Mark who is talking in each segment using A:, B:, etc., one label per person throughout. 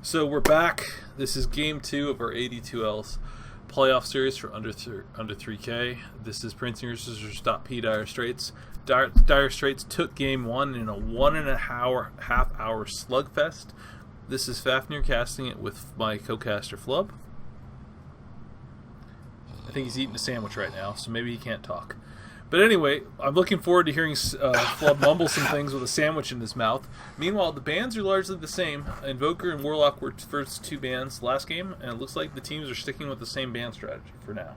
A: So we're back. This is game 2 of our 82Ls playoff series for under 3K. This is Prancing Roosters versus P Dire Straits. Dire Straits took game 1 in a 1.5 hour slugfest. This is Fafnir casting it with my co-caster Flub. I think he's eating a sandwich right now, so maybe he can't talk. But anyway, I'm looking forward to hearing Flub mumble some things with a sandwich in his mouth. Meanwhile, the bans are largely the same. Invoker and Warlock were first two bans last game, and it looks like the teams are sticking with the same ban strategy for now.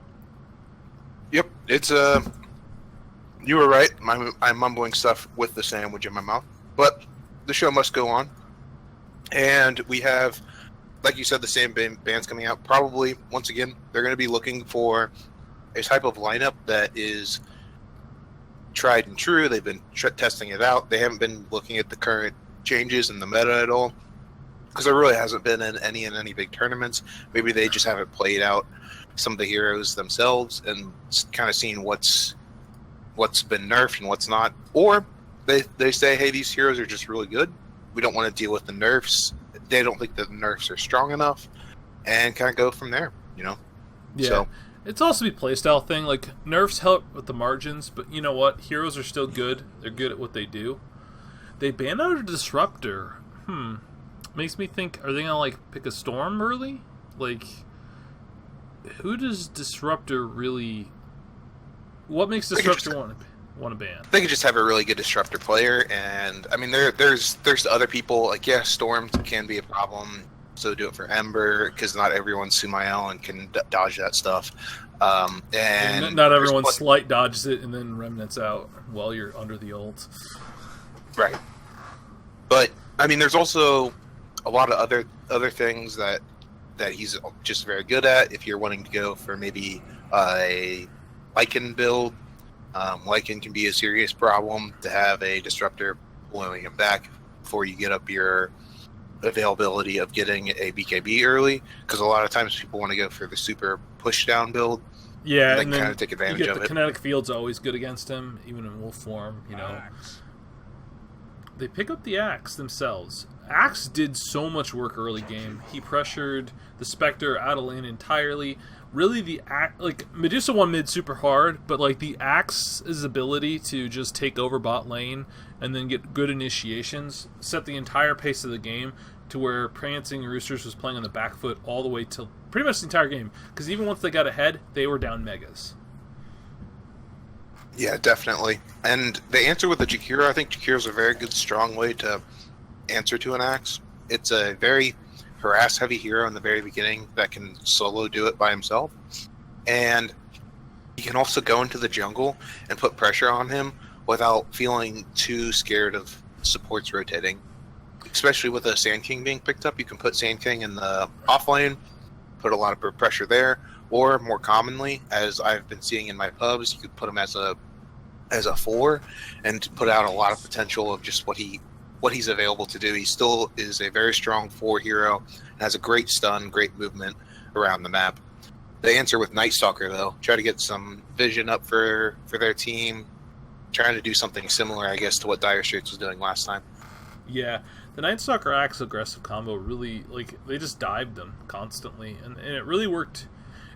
B: Yep, it's you were right. I'm mumbling stuff with the sandwich in my mouth, but the show must go on. And we have, like you said, the same bands coming out. Probably, once again, they're going to be looking for a type of lineup that is tried and true. They've been testing it out. They haven't been looking at the current changes in the meta at all, because there really hasn't been in any big tournaments. Maybe they just haven't played out some of the heroes themselves and kind of seen what's been nerfed and what's not. Or they say, hey, these heroes are just really good. We don't want to deal with the nerfs. They don't think that the nerfs are strong enough, and kind of go from there, you know?
A: Yeah.
B: So,
A: it's also a playstyle thing. Like, nerfs help with the margins, but you know what? Heroes are still good. They're good at what they do. They banned out a Disruptor. Makes me think, are they going to, like, pick a Storm early? Like, who does Disruptor really... What makes Disruptor want to ban?
B: they could just have a really good Disruptor player, and, I mean, there's other people, like, yeah, Storm can be a problem. So do it for Ember, because not everyone's Sumail and can dodge that stuff. And
A: not everyone slight dodges it and then remnants out while you're under the ult.
B: Right. But I mean, there's also a lot of other things that he's just very good at. If you're wanting to go for maybe a Lycan build, Lycan can be a serious problem to have a Disruptor blowing him back before you get up your availability of getting a BKB early, because a lot of times people want to go for the super push down build.
A: Yeah,
B: and then kind of take advantage of it.
A: The kinetic field's always good against him, even in wolf form, you know. They pick up the Axe themselves. Axe did so much work early game. He pressured the Spectre out of lane entirely. Really, Medusa won mid super hard, but like the Axe's ability to just take over bot lane and then get good initiations set the entire pace of the game to where Prancing Roosters was playing on the back foot all the way till pretty much the entire game. Because even once they got ahead, they were down megas.
B: Yeah, definitely. And the answer with the Jakiro, I think Jakiro's a very good, strong way to answer to an Axe. It's a very harass-heavy hero in the very beginning that can solo do it by himself. And he can also go into the jungle and put pressure on him without feeling too scared of supports rotating. Especially with a Sand King being picked up, you can put Sand King in the off lane, put a lot of pressure there, or more commonly, as I've been seeing in my pubs, you could put him as a 4 and put out a lot of potential of just what he's available to do. He still is a very strong 4 hero and has a great stun, great movement around the map. The answer with Night Stalker, though, try to get some vision up for their team, trying to do something similar, I guess, to what Dire Straits was doing last time.
A: Yeah, the Night Stalker Axe aggressive combo really, like, they just dived them constantly, and it really worked.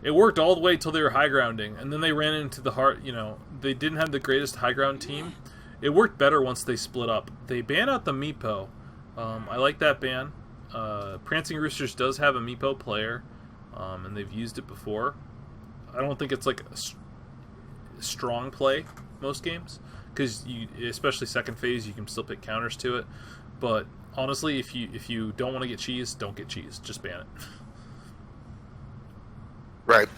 A: It worked all the way till they were high grounding, and then they ran into the heart. You know, they didn't have the greatest high ground team. It worked better once they split up. They banned out the Meepo. I like that ban. Prancing Roosters does have a Meepo player, and they've used it before. I don't think it's like a strong play most games, because especially second phase, you can still pick counters to it. But honestly, if you don't want to get cheese, don't get cheese. Just ban it.
B: Right.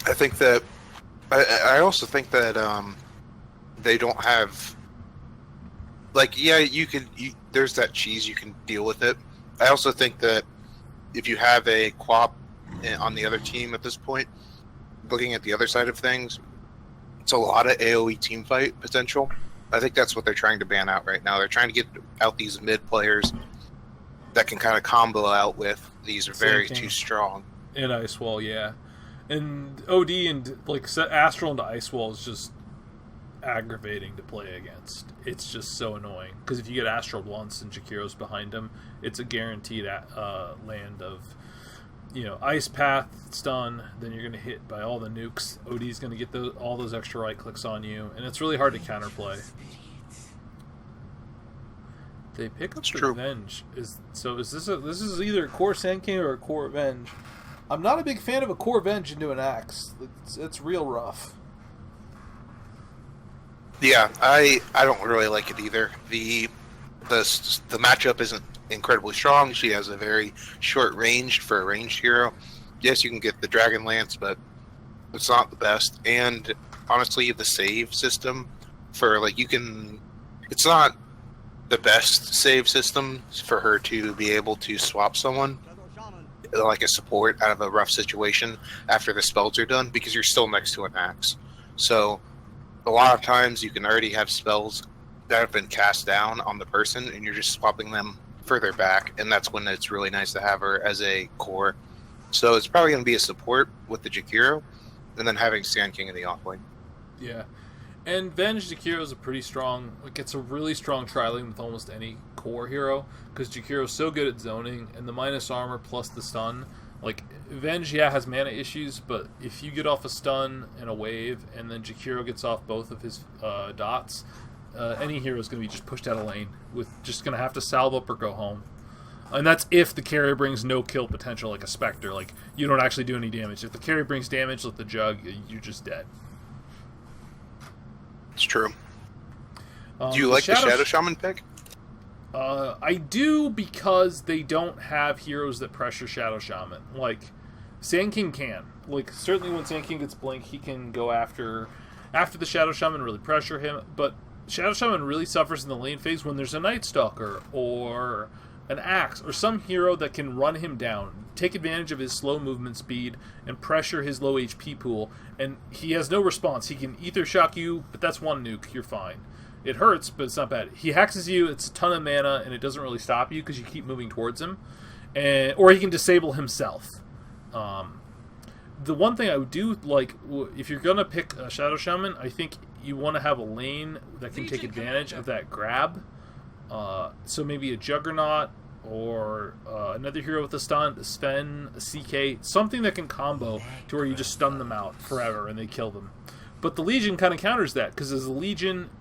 B: I think that I also think that they don't have, like, yeah, there's that cheese, you can deal with it. I also think that if you have a Quap on the other team at this point, looking at the other side of things, it's a lot of AoE teamfight potential. I think that's what they're trying to ban out right now. They're trying to get out these mid players that can kind of combo out with these very too strong.
A: And Ice Wall, yeah. And OD and, like, set Astral into Ice Wall is just aggravating to play against. It's just so annoying because if you get Astral once and Jakiro's behind him, it's a guaranteed land of, Ice Path stun. Then you're going to hit by all the nukes. OD's going to get all those extra right clicks on you, and it's really hard to counterplay. They pick up the Venge. This is either a core Sand King or a core Venge. I'm not a big fan of a core Venge into an Axe. It's real rough.
B: Yeah, I don't really like it either. The matchup isn't incredibly strong. She has a very short range for a ranged hero. Yes, you can get the Dragon Lance, but it's not the best. And honestly, the save system for it's not the best save system for her to be able to swap someone like a support out of a rough situation after the spells are done, because you're still next to an axe. So a lot of times you can already have spells that have been cast down on the person and you're just swapping them further back, and that's when it's really nice to have her as a core. So it's probably going to be a support with the Jakiro, and then having Sand King in the offlane.
A: Yeah. And Venge Jakiro is gets a really strong trialing with almost any core hero, because Jakiro's so good at zoning, and the minus armor plus the stun. Venge, has mana issues, but if you get off a stun and a wave, and then Jakiro gets off both of his dots, any hero is going to be just pushed out of lane, with just going to have to salve up or go home. And that's if the carry brings no kill potential, like a Spectre. You don't actually do any damage. If the carry brings damage, like the Jug, you're just dead.
B: It's true. Do you like the Shadow Shaman pick?
A: I do, because they don't have heroes that pressure Shadow Shaman. Sand King can. Certainly when Sand King gets Blink, he can go after the Shadow Shaman, really pressure him. But Shadow Shaman really suffers in the lane phase when there's a Night Stalker or an Axe or some hero that can run him down, take advantage of his slow movement speed, and pressure his low HP pool. And he has no response. He can Ether Shock you, but that's one nuke. You're fine. It hurts, but it's not bad. He hexes you, it's a ton of mana, and it doesn't really stop you because you keep moving towards him. Or he can disable himself. The one thing I would do, if you're going to pick a Shadow Shaman, I think you want to have a lane that can take advantage of that grab. So maybe a Juggernaut, or another hero with a stun, a Sven, a CK, something that can combo to where you just stun them out forever and they kill them. But the Legion kind of counters that, because as a Legion,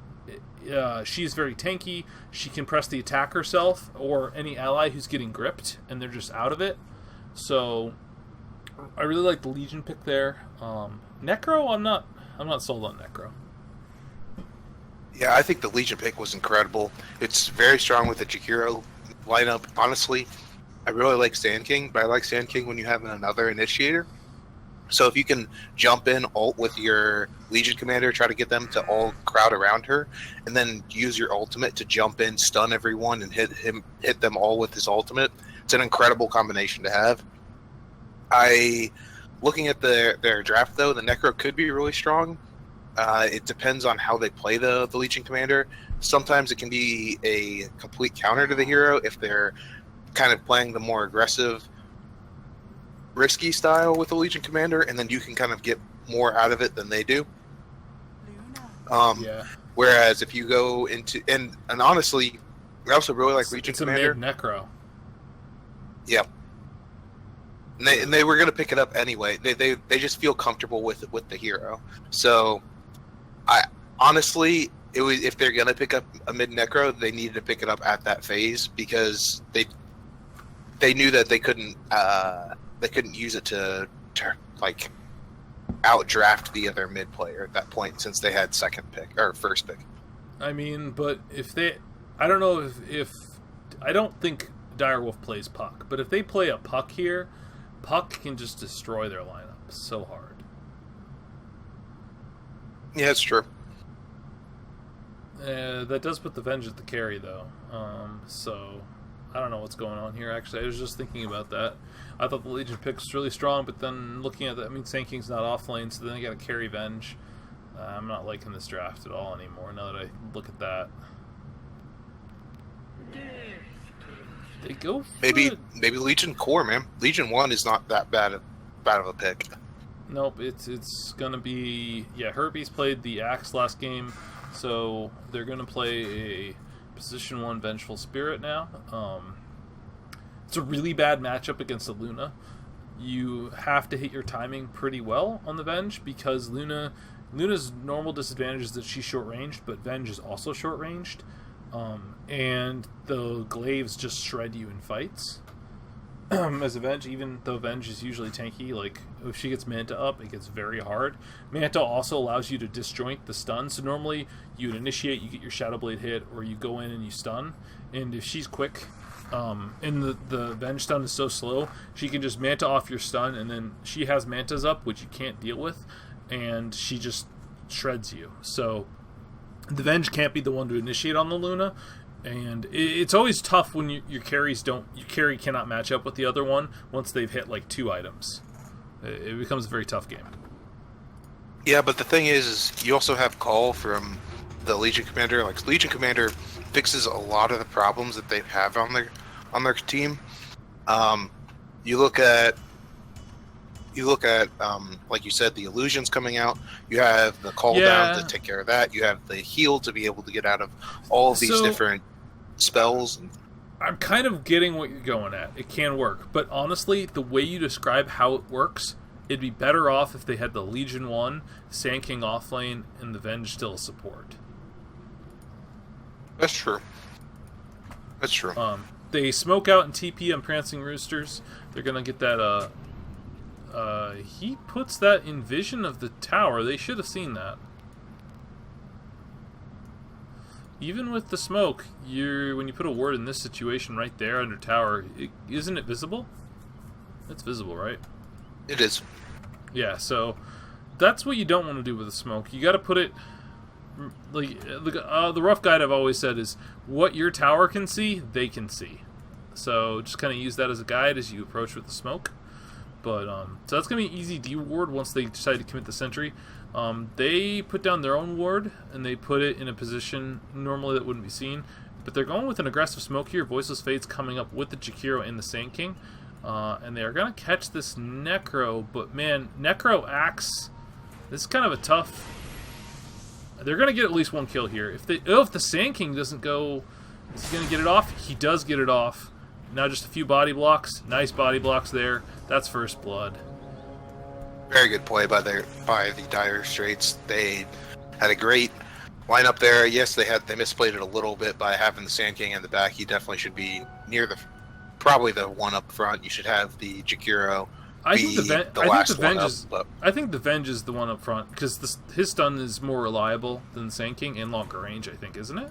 A: she's very tanky. She can press the attack herself, or any ally who's getting gripped, and they're just out of it. So I really like the Legion pick there. Necro, I'm not sold on Necro.
B: Yeah, I think the Legion pick was incredible. It's very strong with the Jakiro lineup. Honestly, I really like Sand King, but I like Sand King when you have another initiator. So if you can jump in, ult with your Legion commander, try to get them to all crowd around her, and then use your ultimate to jump in, stun everyone, and hit them all with his ultimate, it's an incredible combination to have. Looking at their draft, though, the Necro could be really strong. It depends on how they play the Legion commander. Sometimes it can be a complete counter to the hero if they're kind of playing the more aggressive, risky style with the Legion commander, and then you can kind of get more out of it than they do. Whereas if you go into and honestly, I also really like Legion commander.
A: It's a mid Necro.
B: Yeah. And they were going to pick it up anyway. They just feel comfortable with the hero. So, honestly, if they're going to pick up a mid Necro, they needed to pick it up at that phase, because they knew that they couldn't use it to outdraft the other mid player at that point, since they had second pick or first pick.
A: I mean, but I don't know if I don't think Direwolf plays Puck, but if they play a Puck here, Puck can just destroy their lineup so hard.
B: Yeah, it's true.
A: That does put the Venge at the carry, though. So I don't know what's going on here, actually. I was just thinking about that. I thought the Legion pick was really strong, but then looking at that, Sand King's not off lane, so then they got to carry Venge. I'm not liking this draft at all anymore, now that I look at that. They go for
B: maybe Legion core, man. Legion 1 is not that bad of a pick.
A: Nope, it's gonna be Herpes played the Axe last game. So they're going to play a position 1 Vengeful Spirit now. It's a really bad matchup against a Luna. You have to hit your timing pretty well on the Venge because Luna's normal disadvantage is that she's short-ranged, but Venge is also short-ranged. And the glaives just shred you in fights. As a Venge, even though Venge is usually tanky, like if she gets Manta up, it gets very hard. Manta also allows you to disjoint the stun, so normally you would initiate, you get your Shadow Blade hit, or you go in and you stun. And if she's quick, and the Venge stun is so slow, she can just Manta off your stun, and then she has Mantas up, which you can't deal with, and she just shreds you. So the Venge can't be the one to initiate on the Luna, and it's always tough when your carry cannot match up with the other one once they've hit like 2 items. It becomes a very tough game.
B: Yeah, but the thing is you also have call from the Legion Commander. Like Legion Commander fixes a lot of the problems that they have on their team. You look at like you said, the illusions coming out. You have the call down to take care of that. You have the heal to be able to get out of all of these different spells.
A: I'm kind of getting what you're going at. It can work, but honestly, the way you describe how it works, it'd be better off if they had the Legion 1, Sand King offlane, and the Venge still support.
B: That's true. That's true.
A: They smoke out and TP on Prancing Roosters. They're gonna get that. He puts that in vision of the tower. They should have seen that. Even with the smoke, when you put a ward in this situation right there under tower, isn't it visible? It's visible, right?
B: It is.
A: Yeah, so that's what you don't want to do with the smoke. You got to put it like the rough guide I've always said is what your tower can see, they can see. So just kind of use that as a guide as you approach with the smoke. But so that's gonna be an easy D ward once they decide to commit the sentry. They put down their own ward and they put it in a position normally that wouldn't be seen. But they're going with an aggressive smoke here. Voiceless Fate's coming up with the Jakiro and the Sand King. And they are going to catch this Necro, but man, Necro Axe, this is kind of a tough... They're going to get at least 1 kill here. If the Sand King doesn't go... Is he going to get it off? He does get it off. Now just a few body blocks. Nice body blocks there. That's first blood.
B: Very good play by the Dire Straits. They had a great lineup there. Yes, they misplayed it a little bit by having the Sand King in the back. He definitely should be near probably the one up front. You should have the Jakiro.
A: I think the Venge is the one up front because his stun is more reliable than the Sand King and longer range. I think, isn't it?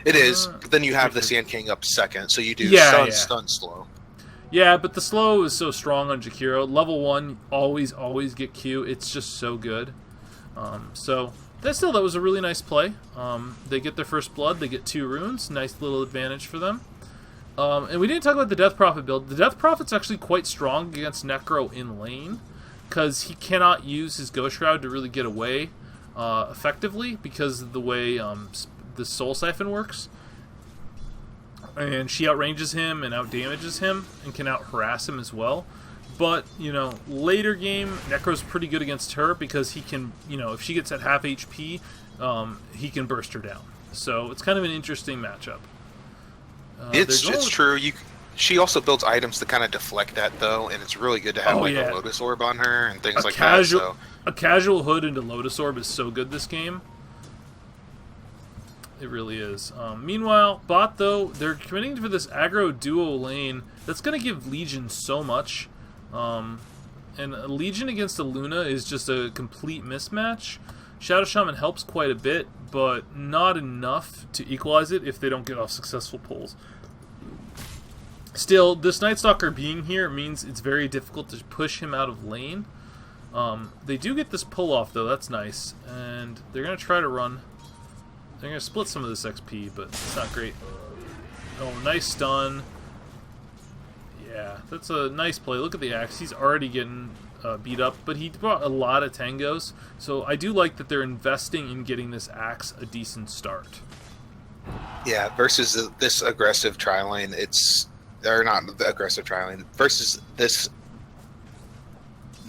B: It is. But then you have the Sand King up second, so you do stun, slow.
A: Yeah, but the slow is so strong on Jakiro. Level 1, always get Q. It's just so good. So that was a really nice play. They get their first blood. They get 2 runes. Nice little advantage for them. And we didn't talk about the Death Prophet build. The Death Prophet's actually quite strong against Necro in lane because he cannot use his Ghost Shroud to really get away effectively because of the way the Soul Siphon works. And she outranges him and outdamages him and can out-harass him as well. But, later game, Necro's pretty good against her because he can, if she gets at half HP, he can burst her down. So it's kind of an interesting matchup.
B: It's true. She also builds items to kind of deflect that, though, and it's really good to have a Lotus Orb on her and things like that. So.
A: A casual hood into Lotus Orb is so good this game. It really is. Meanwhile, bot, though, they're committing for this aggro duo lane. That's going to give Legion so much. And a Legion against a Luna is just a complete mismatch. Shadow Shaman helps quite a bit, but not enough to equalize it if they don't get off successful pulls. Still, this Night Stalker being here means it's very difficult to push him out of lane. They do get this pull off, though. That's nice. And they're going to try to run. They're going to split some of this XP, but it's not great. Oh, nice stun. Yeah, that's a nice play. Look at the axe. He's already getting beat up, but he brought a lot of tangos. So I do like that they're investing in getting this axe a decent start.
B: Yeah, versus this aggressive tri-lane, or not the aggressive tri-lane, versus this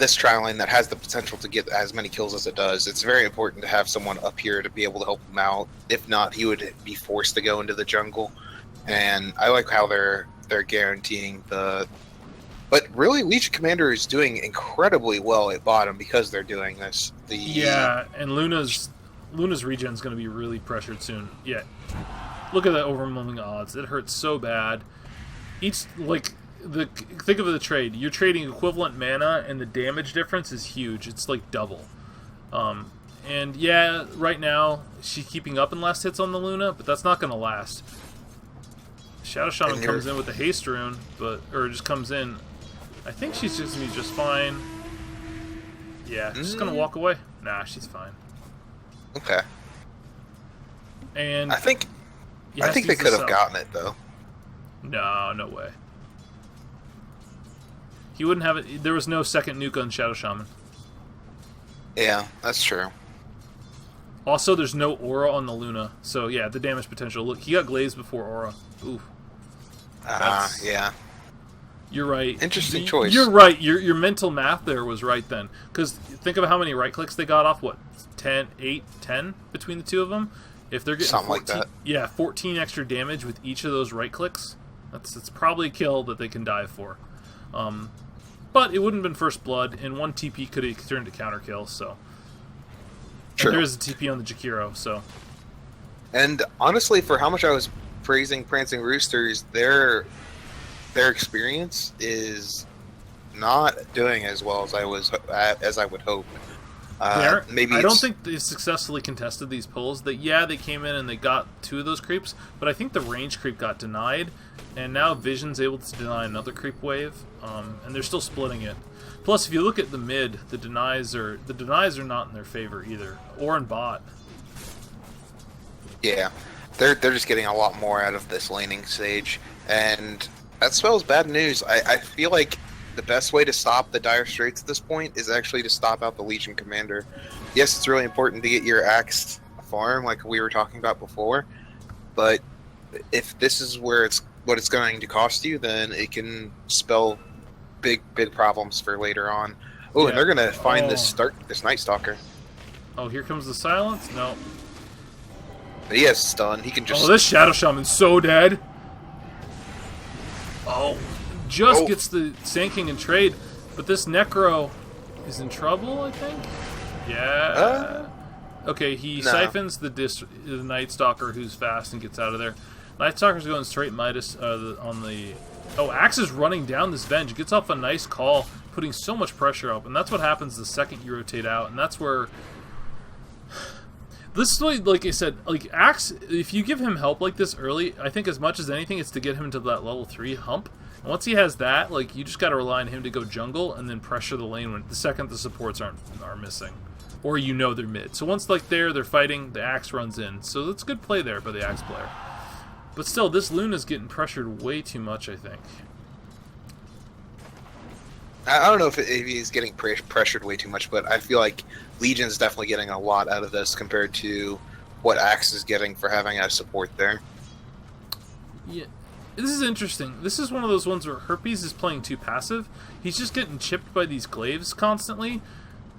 B: this trial lane that has the potential to get as many kills as it does, it's very important to have someone up here to be able to help him out. If not, he would be forced to go into the jungle. And I like how they're guaranteeing the... But really, Legion Commander is doing incredibly well at bottom because they're doing this.
A: Yeah, and Luna's regen is going to be really pressured soon. Yeah, look at that overwhelming odds. It hurts so bad. Think of the trade. You're trading equivalent mana, and the damage difference is huge. It's like double. And yeah, right now she's keeping up in last hits on the Luna, but that's not going to last. Shadow Shaman comes in with the haste rune, or just comes in. I think she's just gonna be just fine. Yeah, she's gonna walk away. Nah, she's fine.
B: Okay.
A: And
B: I think they could have gotten it though.
A: No way. He wouldn't have it. There was no second nuke on Shadow Shaman.
B: Yeah, that's true.
A: Also, there's no aura on the Luna, so yeah, the damage potential. Look, he got glazed before aura. Ooh.
B: Yeah.
A: You're right.
B: Interesting choice.
A: You're right. Your mental math there was right then. Because think of how many right clicks they got off. What, 8, 10 between the two of them? If they're getting
B: something
A: 14,
B: like that.
A: Yeah, 14 extra damage with each of those right clicks. It's probably a kill that they can dive for. But it wouldn't have been first blood, and one TP could have turned to counter kill. So there is a TP on the Jakiro. So,
B: and honestly, for how much I was praising Prancing Roosters, their experience is not doing as well as I would hope. Maybe
A: I don't think they successfully contested these pulls. They came in and they got 2 of those creeps, but I think the range creep got denied, and now Vision's able to deny another creep wave, and they're still splitting it. Plus, if you look at the mid, the denies are not in their favor either, or in bot.
B: Yeah, they're just getting a lot more out of this laning stage, and that spells bad news. I feel like the best way to stop the dire straits at this point is actually to stop out the Legion Commander. Yes, it's really important to get your axe farm, like we were talking about before, but if this is what it's going to cost you, then it can spell big problems for later on. Oh, yeah. And they're gonna find this Night Stalker.
A: Oh, here comes the silence. No,
B: but he has stun. He can just.
A: Oh, this Shadow Shaman's so dead. Oh, gets the Sand King in trade, but this Necro is in trouble, I think. Yeah. Okay, he siphons the Night Stalker, who's fast, and gets out of there. Night Stalker's going straight Midas on the... Oh, Axe is running down this Venge. Gets off a nice call, putting so much pressure up, and that's what happens the second you rotate out, and that's where... This is what, like I said, like Axe, if you give him help like this early, I think as much as anything, it's to get him to that level 3 hump. And once he has that, like, you just got to rely on him to go jungle and then pressure the lane when the second the supports are missing, or they're mid. So once like they're fighting, the Axe runs in. So that's good play there by the Axe player. But still, this Luna's getting pressured way too much, I think.
B: I don't know if he's getting pressured way too much, but I feel like Legion's definitely getting a lot out of this compared to what Axe is getting for having a support there.
A: Yeah, this is interesting. This is one of those ones where Herpes is playing too passive. He's just getting chipped by these glaives constantly.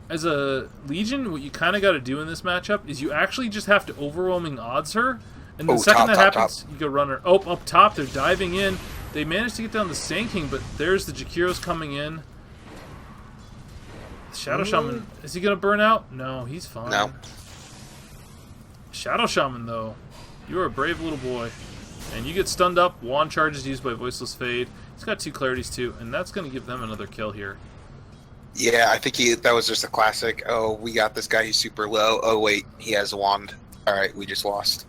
A: As a Legion, what you kind of got to do in this matchup is you actually just have to overwhelming odds her. And the second that happens, you go runner. Oh, up top, they're diving in. They managed to get down the Sand King, but there's the Jakiros coming in. Shadow Shaman, is he going to burn out? No, he's fine.
B: No.
A: Shadow Shaman, though, you are a brave little boy. And you get stunned up. Wand charges used by Voiceless Fade. He's got 2 clarities, too, and that's going to give them another kill here.
B: Yeah, I think that was just a classic, oh, we got this guy, he's super low. Oh, wait, he has a wand. All right, we just lost.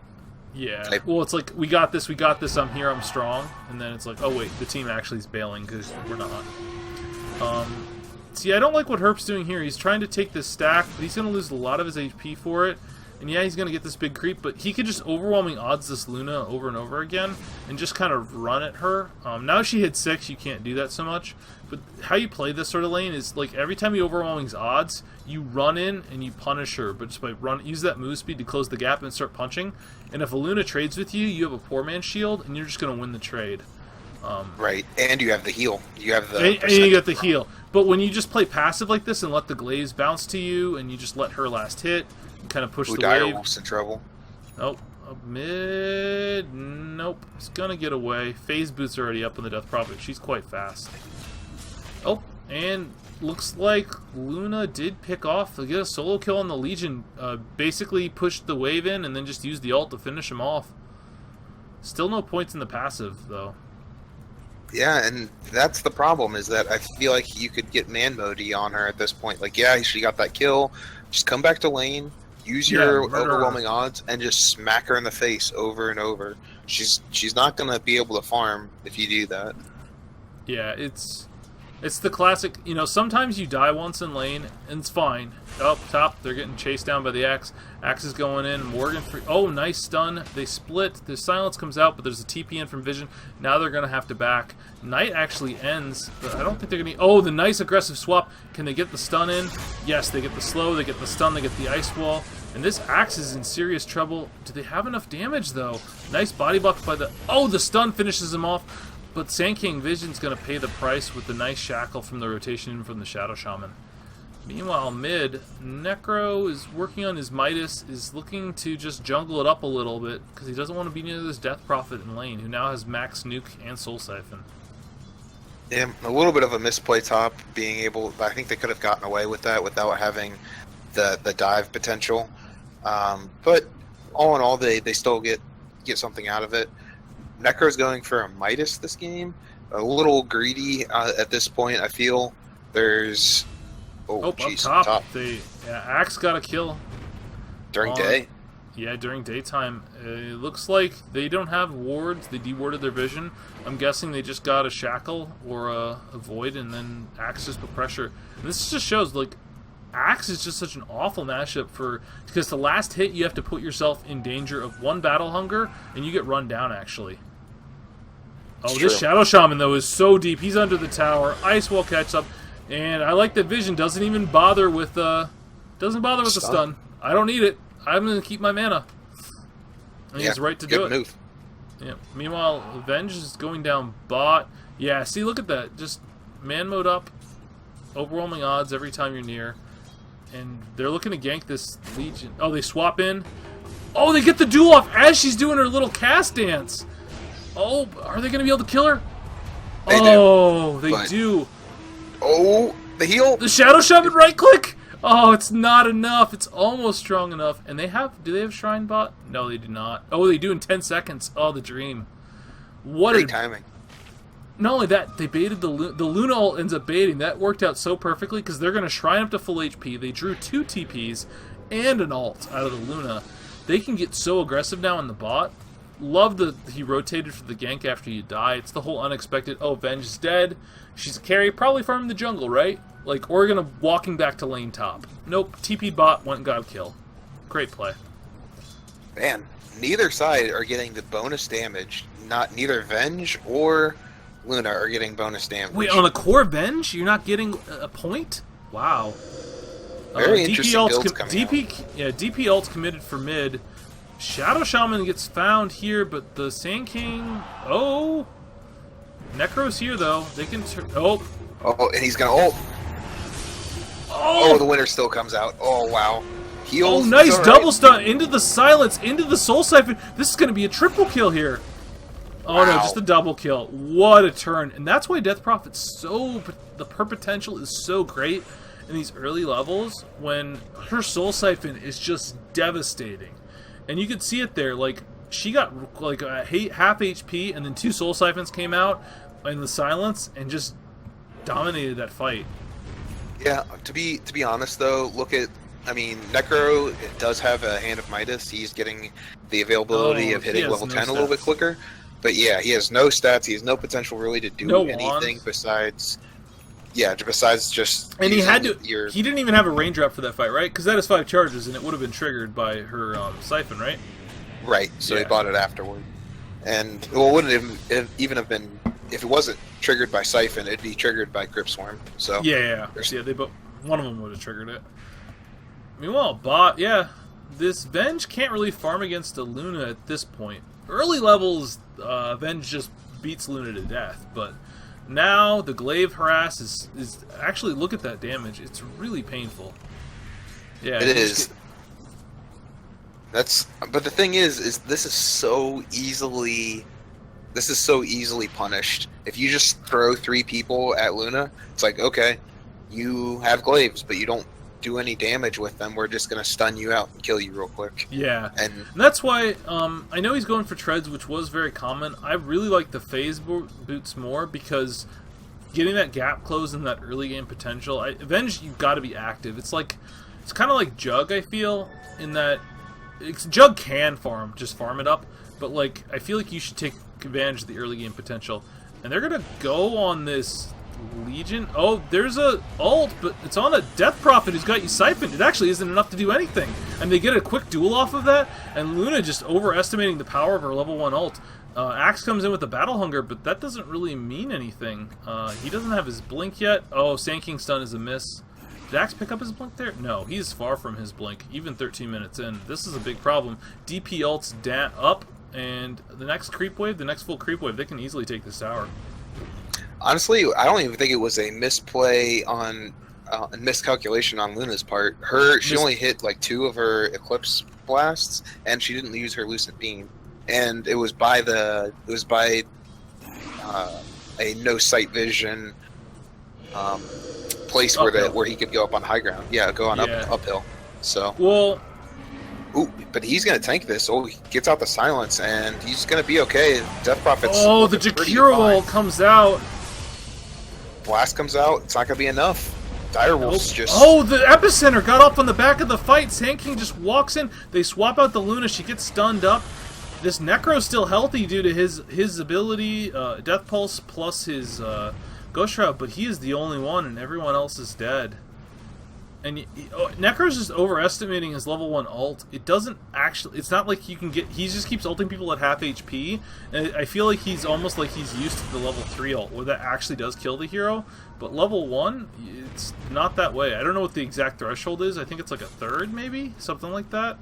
A: Yeah, well, it's like, we got this, I'm here, I'm strong. And then it's like, oh, wait, the team actually is bailing because we're not. See, I don't like what Herp's doing here. He's trying to take this stack, but he's going to lose a lot of his HP for it. And yeah, he's going to get this big creep, but he could just overwhelming odds this Luna over and over again and just kind of run at her. Now she hit 6, you can't do that so much. But how you play this sort of lane is, like, every time you overwhelming odds, you run in and you punish her, but just by use that move speed to close the gap and start punching. And if a Luna trades with you, you have a poor man's shield, and you're just going to win the trade.
B: Right, and you have the heal. You have the
A: and you get the heal. But when you just play passive like this and let the glaives bounce to you, and you just let her last hit, and kind of push the wave.
B: Wolf's in trouble.
A: Nope. Up mid. Nope. It's gonna get away. Phase Boot's already up on the Death Prophet. She's quite fast. Oh, and looks like Luna did pick off. They get a solo kill on the Legion. Basically pushed the wave in and then just used the ult to finish him off. Still no points in the passive, though.
B: Yeah, and that's the problem, is that I feel like you could get man mode-y on her at this point. Like, yeah, she got that kill. Just come back to lane, use your overwhelming odds, and just smack her in the face over and over. She's not going to be able to farm if you do that.
A: Yeah, it's the classic, you know, sometimes you die once in lane, and it's fine. Up top, they're getting chased down by the Axe. Axe is going in. Morgan, oh, nice stun. They split. The silence comes out, but there's a TP in from Vision. Now they're going to have to back. Knight actually ends, but I don't think they're going to... Oh, the nice aggressive swap. Can they get the stun in? Yes, they get the slow, they get the stun, they get the ice wall. And this Axe is in serious trouble. Do they have enough damage, though? Nice body block by the... Oh, the stun finishes him off. But Sand King Vision's going to pay the price with the nice shackle from the rotation from the Shadow Shaman. Meanwhile, mid, Necro is working on his Midas, is looking to just jungle it up a little bit, because he doesn't want to be near this Death Prophet in lane, who now has Max Nuke and Soul Siphon.
B: Yeah, a little bit of a misplay top, being able... I think they could have gotten away with that without having the dive potential. But all in all, they still get something out of it. Necro's going for a Midas this game. A little greedy at this point, I feel. There's... Oh, geez,
A: up top. Axe got a kill.
B: During day?
A: Yeah, during daytime. It looks like they don't have wards. They dewarded their vision. I'm guessing they just got a shackle or a void, and then Axe just put pressure. And this just shows, like, Axe is just such an awful mashup for... Because the last hit, you have to put yourself in danger of one battle hunger, and you get run down, actually. Oh, this Shadow Shaman, though, is so deep. He's under the tower. Ice Wall catches up. And I like that Vision doesn't even bother with the stun. I don't need it. I'm going to keep my mana. And he's right to do it. Move. Yeah. Meanwhile, Avenge is going down bot. Yeah, see, look at that. Just man mode up. Overwhelming odds every time you're near. And they're looking to gank this Legion. Oh, they swap in. Oh, they get the duel off as she's doing her little cast dance. Oh, are they going to be able to kill her? They do.
B: Oh, the heal.
A: The Shadow Shaman right click. Oh, it's not enough. It's almost strong enough. And do they have Shrine Bot? No, they do not. Oh, they do in 10 seconds. Oh, the dream. What
B: great timing.
A: Not only that, they baited the Luna ult ends up baiting. That worked out so perfectly because they're going to Shrine up to full HP. They drew 2 TPs and an ult out of the Luna. They can get so aggressive now in the bot. Love that he rotated for the gank after you die. It's the whole unexpected, oh, Venge is dead. She's a carry, probably farming the jungle, right? Like, or gonna walking back to lane top. Nope, TP bot went and got a kill. Great play.
B: Man, neither side are getting the bonus damage. Neither Venge or Luna are getting bonus damage.
A: Wait, on a core Venge, you're not getting a point? Wow.
B: Very interesting builds coming out.
A: Yeah, DP ult's committed for mid. Shadow Shaman gets found here, but the Sand King... Oh! Necro's here, though. They can... Oh,
B: and he's gonna ult. Oh, the winner still comes out. Oh, wow. Heals.
A: Oh, nice double stun into the silence, into the Soul Siphon. This is going to be a triple kill here. Oh, wow. No, just a double kill. What a turn. And that's why Death Prophet's the potential is so great in these early levels when her Soul Siphon is just devastating. And you could see it there. Like, she got like half HP, and then 2 Soul Siphons came out in the silence and just dominated that fight.
B: Yeah, to be honest though, Necro does have a Hand of Midas. He's getting the availability of hitting level 10 a little bit quicker. But yeah, he has no stats. He has no potential really to do anything besides just.
A: And he had to. He didn't even have a raindrop for that fight, right? Because that is 5 charges, and it would have been triggered by her Siphon, right?
B: Right. So he bought it afterward, and it wouldn't even have been if it wasn't triggered by Siphon. It'd be triggered by Grip Swarm. So
A: one of them would have triggered it. Meanwhile, bot, this Venge can't really farm against a Luna at this point. Early levels, Venge just beats Luna to death, but Now the glaive harass is actually, look at that damage. It's really painful. Yeah,
B: it is. But the thing is this is so easily punished. If you just throw 3 people at Luna, it's like, okay, you have glaives, but you don't do any damage with them. We're just gonna stun you out and kill you real quick.
A: Yeah, and that's why I know he's going for treads, which was very common. I really like the phase boots more because getting that gap closed and that early game potential. Avenge, you've got to be active. It's kind of like Jug. I feel in that Jug can just farm it up, but like I feel like you should take advantage of the early game potential. And they're gonna go on this Legion. Oh, there's a ult, but it's on a Death Prophet who's got you siphoned. It actually isn't enough to do anything. And they get a quick duel off of that, and Luna just overestimating the power of her level 1 ult. Axe comes in with the Battle Hunger, but that doesn't really mean anything. He doesn't have his blink yet. Oh, Sand King stun is a miss. Did Axe pick up his blink there? No, he's far from his blink, even 13 minutes in. This is a big problem. DP ult's up, and the next creep wave, the next full creep wave, they can easily take this tower.
B: Honestly, I don't even think it was a misplay on a miscalculation on Luna's part. She only hit like 2 of her Eclipse blasts, and she didn't use her Lucent Beam. And it was by a no sight vision place where he could go up on high ground. Yeah, go on uphill. So ooh, but he's gonna tank this. Oh, he gets out the silence, and he's gonna be okay. Death Prophet's
A: the Jakiro ult comes out.
B: Blast comes out. It's not gonna be enough. Direwolf's just...
A: Oh, the Epicenter got off on the back of the fight. Sand King just walks in. They swap out the Luna. She gets stunned up. This Necro's still healthy due to his ability, Death Pulse plus his Ghost Shroud, but he is the only one, and everyone else is dead. And Necro's just overestimating his level 1 ult. It doesn't actually... It's not like you can get... He just keeps ulting people at half HP, and I feel like he's almost like he's used to the level 3 ult, where that actually does kill the hero. But level 1, it's not that way. I don't know what the exact threshold is. I think it's like a 3rd, maybe? Something like that.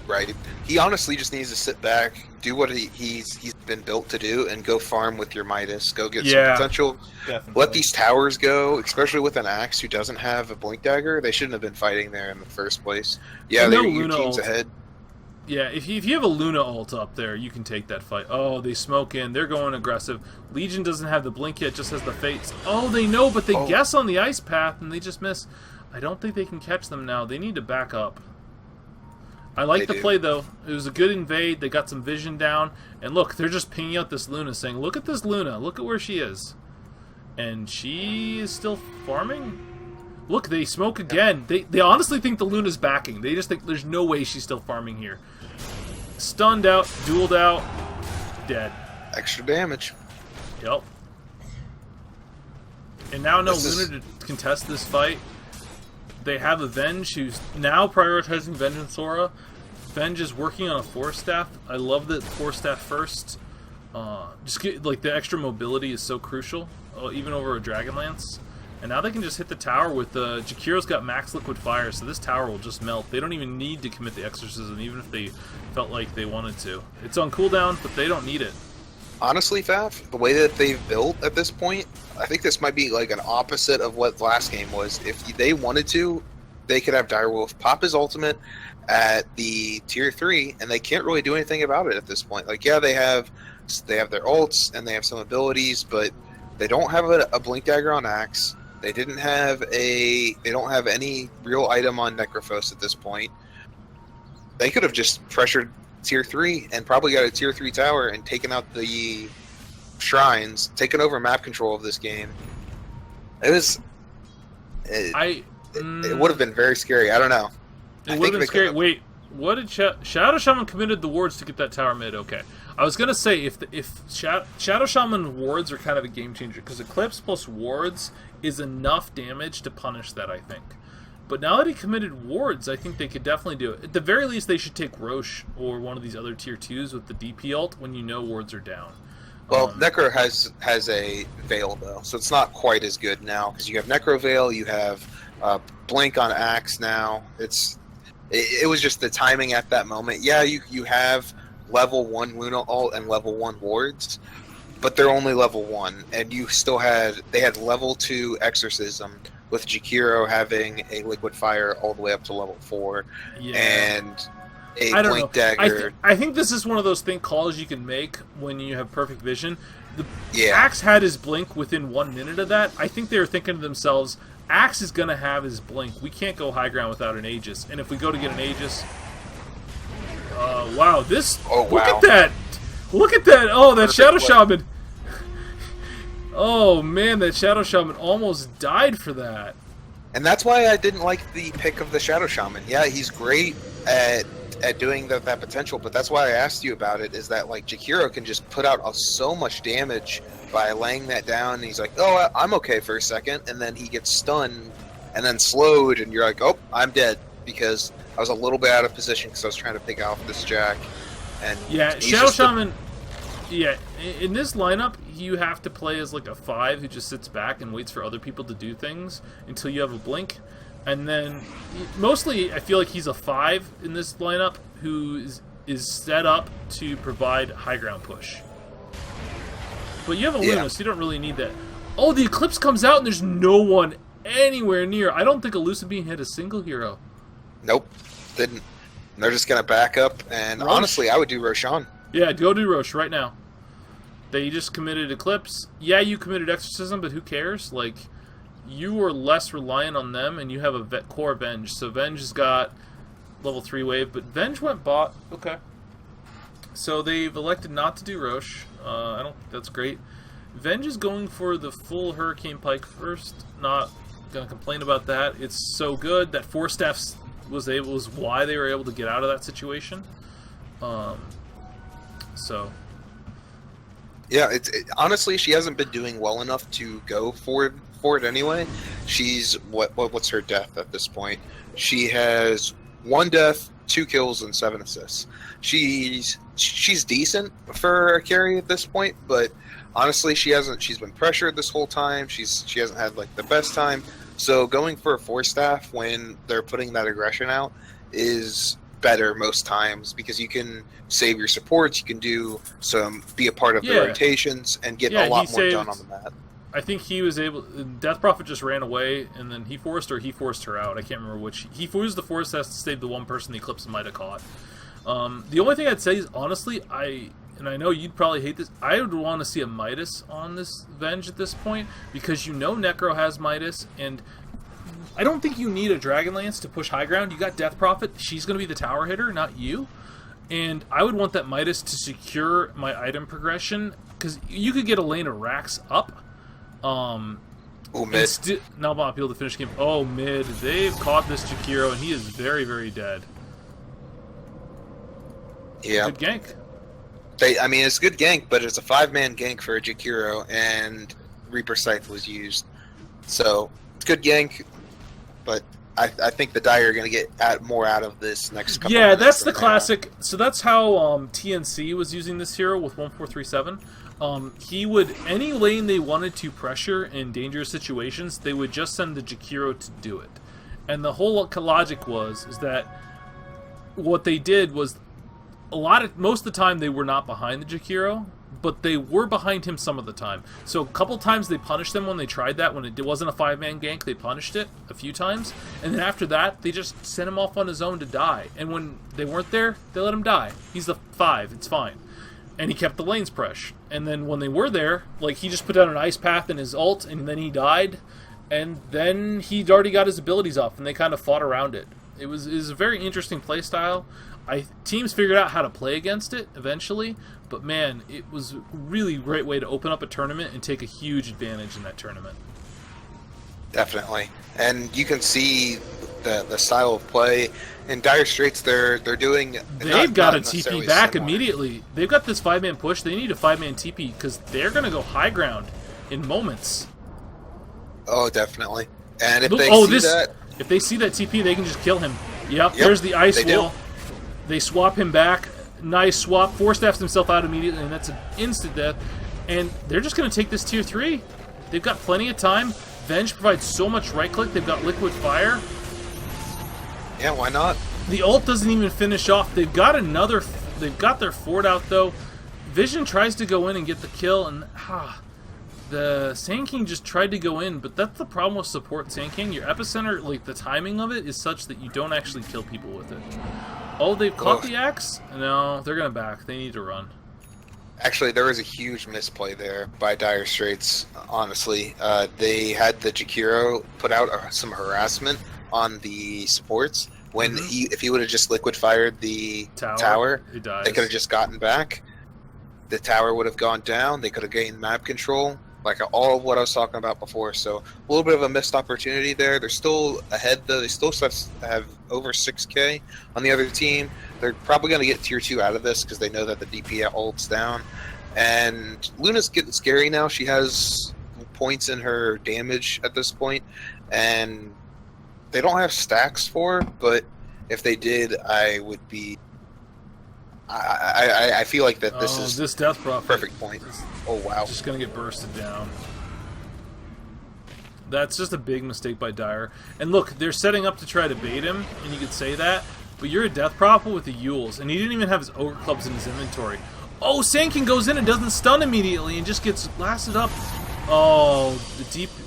B: Right. He honestly just needs to sit back, do what he's been built to do, and go farm with your Midas. Go get some potential.
A: Definitely.
B: Let these towers go, especially with an Axe who doesn't have a Blink Dagger. They shouldn't have been fighting there in the first place. Yeah, your team's ahead.
A: Yeah, if you have a Luna ult up there, you can take that fight. Oh, they smoke in. They're going aggressive. Legion doesn't have the blink yet, just has the Fates. Oh, they know, but they guess on the ice path, and they just miss. I don't think they can catch them now. They need to back up. I like the play, though. It was a good invade. They got some vision down. And look, they're just pinging out this Luna, saying, look at this Luna. Look at where she is. And she is still farming? Look, they smoke again. They honestly think the Luna's backing. They just think there's no way she's still farming here. Stunned out, dueled out, dead.
B: Extra damage.
A: Yep. And now Luna to contest this fight. They have Avenge, who's now prioritizing Vengeance Aura. Venge is working on a Force Staff. I love that Force Staff first. Like the extra mobility is so crucial, even over a Dragonlance. And now they can just hit the tower with Jakiro's got max liquid fire, so this tower will just melt. They don't even need to commit the exorcism, even if they felt like they wanted to. It's on cooldown, but they don't need it.
B: Honestly, Faf, the way that they've built at this point, I think this might be like an opposite of what last game was. If they wanted to, they could have Direwolf pop his ultimate at the tier 3, and they can't really do anything about it at this point. Like, yeah, they have their ults and they have some abilities, but they don't have a Blink Dagger on Axe. They don't have any real item on Necrophos at this point. They could have just pressured tier 3 and probably got a tier 3 tower and taken out the shrines, taken over map control of this game. It would have been very scary. I don't know.
A: It would have been scary. Wait, what did Shadow Shaman committed the wards to get that tower mid? Okay. I was gonna say if Shadow Shaman wards are kind of a game changer, because Eclipse plus wards is enough damage to punish that, I think. But now that he committed wards, I think they could definitely do it. At the very least, they should take Roche or one of these other tier 2s with the DP ult when you know wards are down.
B: Well, Necro has a Veil, though, so it's not quite as good now, because you have Necro Veil, you have Blink on Axe now. It was just the timing at that moment. Yeah, you have level 1 Luna ult and level 1 wards, but they're only level 1, and you still they had level 2 Exorcism, with Jakiro having a Liquid Fire all the way up to level 4, and a Blink Dagger.
A: I think this is one of those calls you can make when you have perfect vision. Axe had his Blink within 1 minute of that. I think they were thinking to themselves, Axe is going to have his Blink. We can't go high ground without an Aegis. And if we go to get an Aegis... wow, this...
B: Oh, wow.
A: Look at that! Look at that! Oh, that Shadow Shaman! Oh, man, that Shadow Shaman almost died for that.
B: And that's why I didn't like the pick of the Shadow Shaman. Yeah, he's great at doing that potential, but that's why I asked you about it, is that, like, Jakiro can just put out so much damage by laying that down, and he's like, oh, I'm okay for a second, and then he gets stunned and then slowed, and you're like, oh, I'm dead, because I was a little bit out of position because I was trying to pick off this Jack. And
A: yeah, Shadow Shaman, yeah, in this lineup, you have to play as like a 5 who just sits back and waits for other people to do things until you have a Blink. And then, mostly, I feel like he's a 5 in this lineup who is set up to provide high ground push. But you have a Luna, so you don't really need that. Oh, the Eclipse comes out and there's no one anywhere near. I don't think Elusive Being hit a single hero.
B: Nope, didn't. They're just going to back up, and
A: Roche?
B: Honestly, I would do Roshan.
A: Yeah, go do Roche right now. They just committed Eclipse. Yeah, you committed Exorcism, but who cares? Like, you were less reliant on them, and you have a core Venge. So Venge has got level 3 wave, but Venge went bot. Okay. So they've elected not to do Roche. I don't think that's great. Venge is going for the full Hurricane Pike first. Not going to complain about that. It's so good that Force Staff was why they were able to get out of that situation. So...
B: Yeah, honestly, she hasn't been doing well enough to go for it anyway. She's what's her death at this point? She has 1 death, 2 kills, and 7 assists. She's decent for a carry at this point, but honestly, she's been pressured this whole time. She hasn't had like the best time. So going for a 4-staff when they're putting that aggression out is better most times, because you can save your supports, you can be a part of the rotations and get a lot more done on the map.
A: I think he was able... Death Prophet just ran away, and then he forced her out. I can't remember which. He used the Force Test to save the one person the Eclipse might have caught. The only thing I'd say is, honestly, and I know you'd probably hate this, I would want to see a Midas on this Venge at this point, because you know Necro has Midas, and I don't think you need a Dragon Lance to push high ground. You got Death Prophet. She's going to be the tower hitter, not you. And I would want that Midas to secure my item progression, because you could get a lane of racks up.
B: Mid.
A: Now not be able to finish the game. Oh, mid. They've caught this Jakiro, and he is very, very dead.
B: Yeah.
A: Good gank.
B: It's good gank, but it's a 5-man gank for a Jakiro, and Reaper Scythe was used. So, it's good gank, but I think the Dire are going to get more out of this next couple of minutes.
A: That's the classic. So that's how TNC was using this hero with 1437. He would, any lane they wanted to pressure in dangerous situations, they would just send the Jakiro to do it. And the whole logic is that what they did was, most of the time they were not behind the Jakiro, but they were behind him some of the time. So a couple times they punished them when they tried that. When it wasn't a 5-man gank, they punished it a few times. And then after that, they just sent him off on his own to die. And when they weren't there, they let him die. He's the 5, it's fine. And he kept the lanes fresh. And then when they were there, like, he just put down an ice path in his ult, and then he died. And then he'd already got his abilities off, and they kind of fought around it. It was a very interesting playstyle. Teams figured out how to play against it eventually, but man, it was a really great way to open up a tournament and take a huge advantage in that tournament.
B: Definitely. And you can see the style of play. In Dire Straits, they're doing...
A: They've got a TP back immediately. They've got this 5-man push. They need a 5-man TP because they're going to go high ground in moments.
B: Oh, definitely. And if
A: if they see that TP, they can just kill him. Yep. There's the ice wall. They swap him back. Nice swap. Force staffs himself out immediately, and that's an instant death. And they're just going to take this tier 3. They've got plenty of time. Venge provides so much right-click. They've got Liquid Fire.
B: Yeah, why not?
A: The ult doesn't even finish off. They've got their fort out, though. Vision tries to go in and get the kill, and the Sand King just tried to go in, but that's the problem with support Sand King. Your epicenter, like the timing of it, is such that you don't actually kill people with it. Oh, they've caught the axe? No, they're gonna back. They need to run.
B: Actually, there was a huge misplay there by Dire Straits, honestly. They had the Jakiro put out some harassment on the supports. When if he would have just liquid fired the tower, they could have just gotten back. The tower would have gone down. They could have gained map control, like all of what I was talking about before. So a little bit of a missed opportunity there. They're still ahead, though. They still have over 6K on the other team. They're probably going to get tier 2 out of this because they know that the DP ult's down. And Luna's getting scary now. She has points in her damage at this point, and they don't have stacks for her, but if they did, I would be... I feel like that this is
A: this Death Prophet.
B: Perfect point. Oh, wow.
A: Just going to get bursted down. That's just a big mistake by Dire. And look, they're setting up to try to bait him, and you could say that, but you're a Death Prophet with the Yules, and he didn't even have his Ogre Clubs in his inventory. Oh, Sand King goes in and doesn't stun immediately and just gets blasted up. Oh,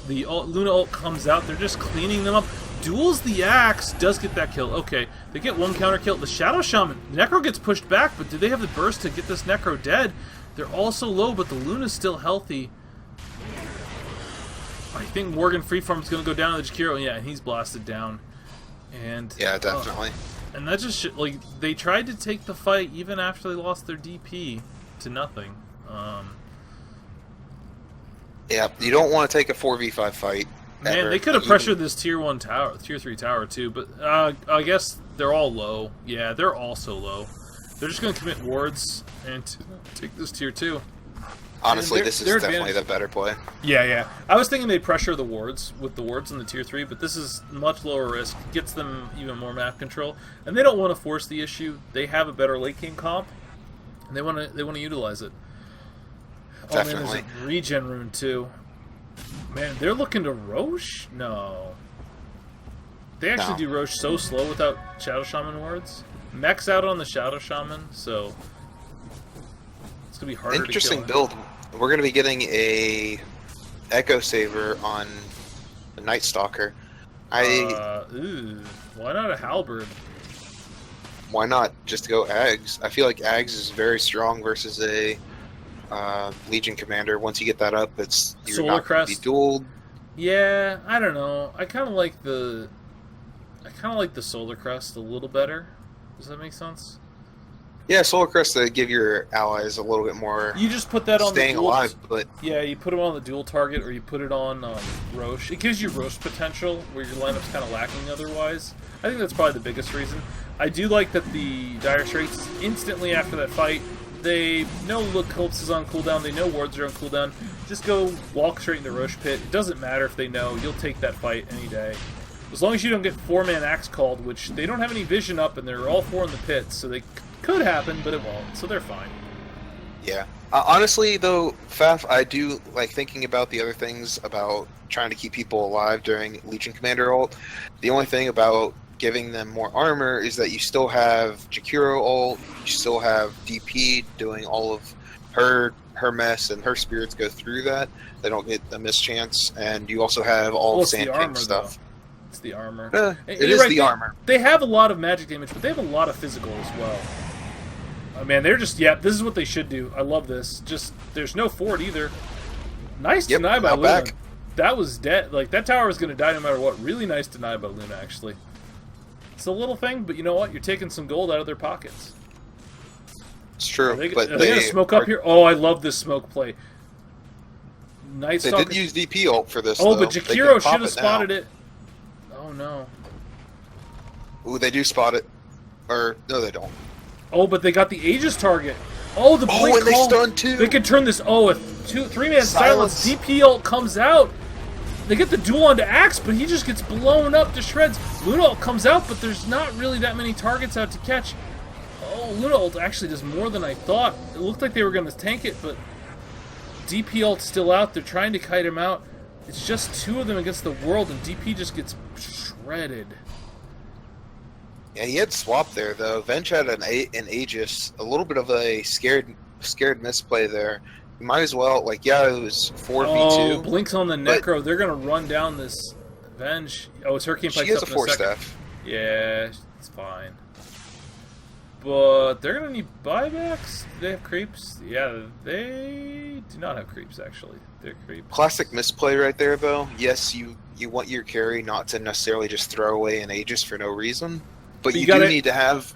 A: the Luna ult comes out. They're just cleaning them up. Duels the axe, does get that kill. Okay, they get one counter kill. The Shadow Shaman, Necro gets pushed back, but do they have the burst to get this Necro dead? They're also low, but the Luna's still healthy. I think Morgan Freeform's going to go down to the Jakiro. Yeah, and he's blasted down. And
B: yeah, definitely.
A: And that just like they tried to take the fight even after they lost their DP to nothing.
B: Yeah, you don't want to take a 4v5 fight.
A: Man,
B: ever.
A: they could have pressured this tier 1 tower, tier 3 tower too, but I guess they're all low. Yeah, they're also low. They're just going to commit wards and take this tier 2.
B: Honestly, this is definitely the better play.
A: Yeah. I was thinking they'd pressure the wards with the wards in the tier 3, but this is much lower risk. Gets them even more map control, and they don't want to force the issue. They have a better late game comp, and they want to utilize it.
B: Definitely.
A: Oh man, there's a regen rune too. Man, they're looking to Roche? No. They actually do Roche so slow without Shadow Shaman wards. Mech's out on the Shadow Shaman, so it's gonna be harder.
B: Interesting
A: to kill
B: build. We're gonna be getting a Echo Saver on the Night Stalker.
A: Why not a Halberd?
B: Why not just go Ags? I feel like Ags is very strong versus a Legion Commander. Once you get that up, you're
A: Solar
B: not going to be dueled.
A: Yeah, I don't know. I kind of like the Solar Crest a little better. Does that make sense?
B: Yeah, Solar Crest to give your allies a little bit more.
A: You just put that on
B: staying
A: the dual,
B: alive, but
A: yeah, you put them on the dual target, or you put it on Roche. It gives you Roche potential where your lineup's kind of lacking otherwise. I think that's probably the biggest reason. I do like that the Dire Straits instantly after that fight, they know Eclipse is on cooldown, they know wards are on cooldown. Just go walk straight into Roche Pit. It doesn't matter if they know, you'll take that fight any day. As long as you don't get 4-man axe called, which they don't have any vision up, and they're all 4 in the pit, so they could happen, but it won't, so they're fine.
B: Yeah. Honestly, though, Faf, I do like thinking about the other things about trying to keep people alive during Legion Commander ult. The only thing about giving them more armor is that you still have Jakiro ult, you still have DP doing all of her mess, and her spirits go through that. They don't get a mischance, and you also have all of Sand King stuff.
A: Though. It's the armor.
B: It is the armor.
A: They have a lot of magic damage, but they have a lot of physical as well. Oh man, they're just, this is what they should do. I love this. Just, there's no fort either. Nice deny by Luna. Back. That was dead. Like, that tower was going to die no matter what. Really nice deny by Luna, actually. It's a little thing, but you know what? You're taking some gold out of their pockets.
B: It's true.
A: Are they going to smoke up here? Oh, I love this smoke play. Night
B: They
A: Stalker.
B: did use DP ult for this,
A: Oh,
B: though.
A: but Jakiro should have spotted it. Oh, no.
B: Ooh, they do spot it. Or, no, they don't.
A: Oh, but they got the Aegis target. Oh, the blink
B: and they stunned too.
A: They could turn this. Oh, a 3-man silence. DP ult comes out. They get the duel onto Axe, but he just gets blown up to shreds. Luna ult comes out, but there's not really that many targets out to catch. Oh, Luna ult actually does more than I thought. It looked like they were going to tank it, but DP ult's still out. They're trying to kite him out. It's just 2 of them against the world, and DP just gets shredded.
B: Yeah, he had swap there, though. Vench had an Aegis, a little bit of a scared scared misplay there. You might as well, like, yeah, it was 4v2.
A: Oh, Blink's on the Necro. They're going to run down this Venge. Oh, it's Hurricane Pike's
B: she has
A: up
B: a
A: in a
B: 4-staff.
A: second. Yeah, it's fine. But they're going to need buybacks? Do they have creeps? Yeah, they do not have creeps, actually. They're creeps.
B: Classic misplay right there, though. Yes, you want your carry not to necessarily just throw away an Aegis for no reason, but you do need to have...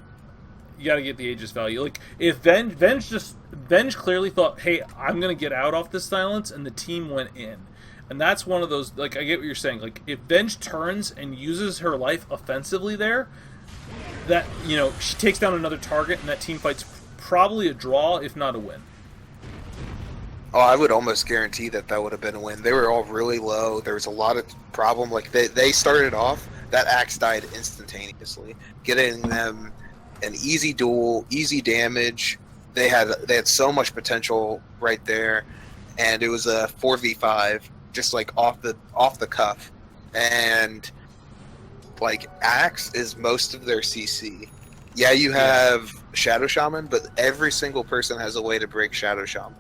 A: You gotta get the Aegis value. Like, if Venge clearly thought, hey, I'm gonna get out off this silence, and the team went in. And that's one of those, like, I get what you're saying. Like, if Venge turns and uses her life offensively there, that, you know, she takes down another target, and that team fight's probably a draw, if not a win.
B: Oh, I would almost guarantee that would have been a win. They were all really low. There was a lot of problem. Like, they started off, that axe died instantaneously, getting them an easy duel, easy damage. They had so much potential right there, and it was a 4v5, just like off the cuff. And like, axe is most of their CC. Yeah, you have Shadow Shaman, but every single person has a way to break Shadow Shaman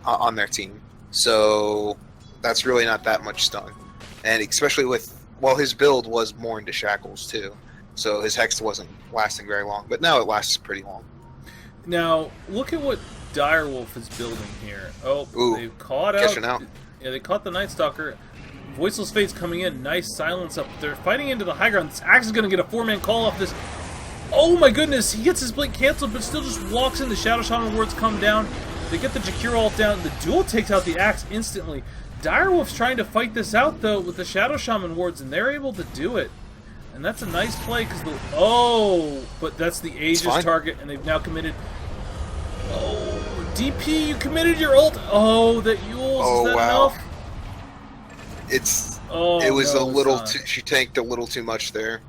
B: on their team. So that's really not that much stun, and especially his build was more into shackles too. So his Hex wasn't lasting very long, but now it lasts pretty long.
A: Now, look at what Direwolf is building here. Oh,
B: ooh,
A: they've caught out. Yeah, they caught the Night Stalker. Voiceless Fate's coming in. Nice silence up. They're fighting into the high ground. This Axe is going to get a 4-man call off this. Oh my goodness, he gets his blink canceled, but still just walks in. The Shadow Shaman wards come down. They get the Jakiro ult down. The duel takes out the Axe instantly. Direwolf's trying to fight this out, though, with the Shadow Shaman wards, and they're able to do it. And that's a nice play, because but that's the Aegis target, and they've now committed. Oh, DP, you committed your ult. Oh, that Yules, is that enough?
B: It was a little too, she tanked a little too much there.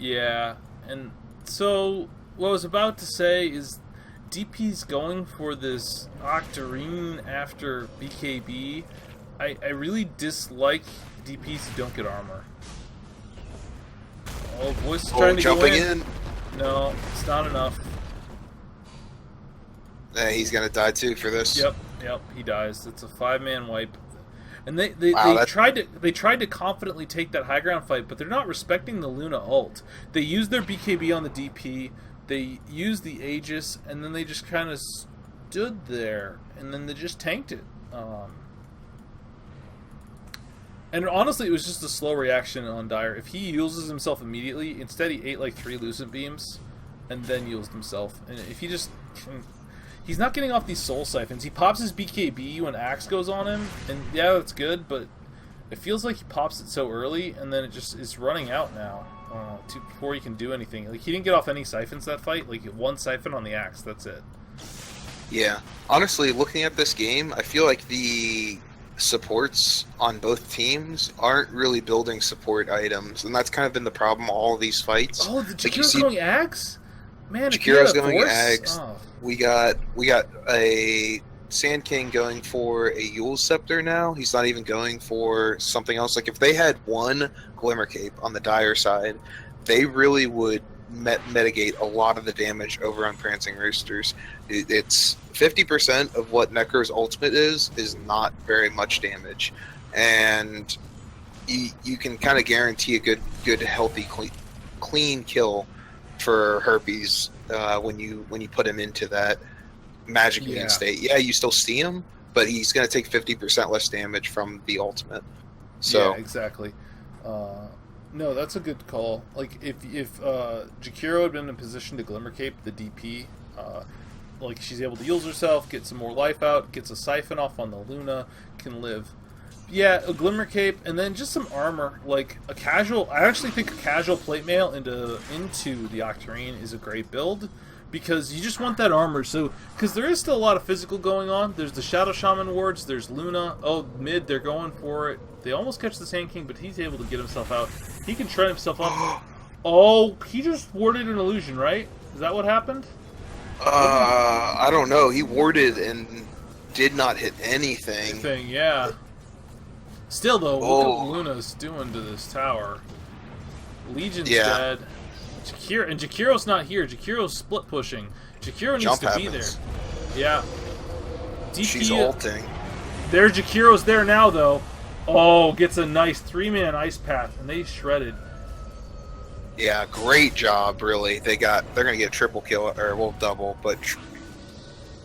A: Yeah, and so what I was about to say is DP's going for this Octarine after BKB. I really dislike DPs who don't get armor. Oh, Voice is trying to go in. No, it's not enough.
B: He's gonna die too for this.
A: Yep, he dies. It's a 5-man wipe. And they tried to confidently take that high ground fight, but they're not respecting the Luna ult. They used their BKB on the DP, they used the Aegis, and then they just kind of stood there, and then they just tanked it. And honestly, it was just a slow reaction on Dire. If he uses himself immediately, instead he ate like 3 Lucent Beams, and then used himself. And if he just... He's not getting off these Soul Siphons. He pops his BKB when Axe goes on him, and yeah, that's good, but it feels like he pops it so early, and then it just is running out now before he can do anything. Like, he didn't get off any Siphons that fight. Like, 1 Siphon on the Axe, that's it.
B: Yeah. Honestly, looking at this game, I feel like the supports on both teams aren't really building support items, and that's kind of been the problem all of these fights.
A: Oh, the Jakiro's going Axe? Man,
B: Jakiro's going Axe. Oh. We got a Sand King going for a Yule Scepter now. He's not even going for something else. Like, if they had one Glimmer Cape on the Dire side, they really would mitigate a lot of the damage over on Prancing Roosters. It's 50% of what Necro's ultimate is not very much damage, and you can kind of guarantee a good healthy clean kill for Herpes when you put him into that Magic Beam state. Yeah, you still see him, but he's going to take 50% less damage from the ultimate. So
A: yeah, exactly. No, that's a good call. Like, if Jakiro had been in a position to Glimmer Cape the DP, like, she's able to use herself, get some more life out, gets a Siphon off on the Luna, can live. Yeah, a Glimmer Cape, and then just some armor. Like, a casual... I actually think a casual plate mail into the Octarine is a great build, because you just want that armor. So, because there is still a lot of physical going on. There's the Shadow Shaman wards, there's Luna. Oh, mid, they're going for it. They almost catch the Sand King, but he's able to get himself out. He can shred himself up. Oh, he just warded an illusion, right? Is that what happened?
B: I don't know. He warded and did not hit anything.
A: Yeah. Still, though, look what Luna's doing to this tower. Legion's dead. Jakiro's not here. Jakiro's split pushing. Jakiro needs to be there. Yeah. DP,
B: She's ulting.
A: There, Jakiro's there now, though. Oh, gets a nice 3-man ice path, and they shredded.
B: Yeah, great job, really. They're gonna get a triple kill, or well, double, but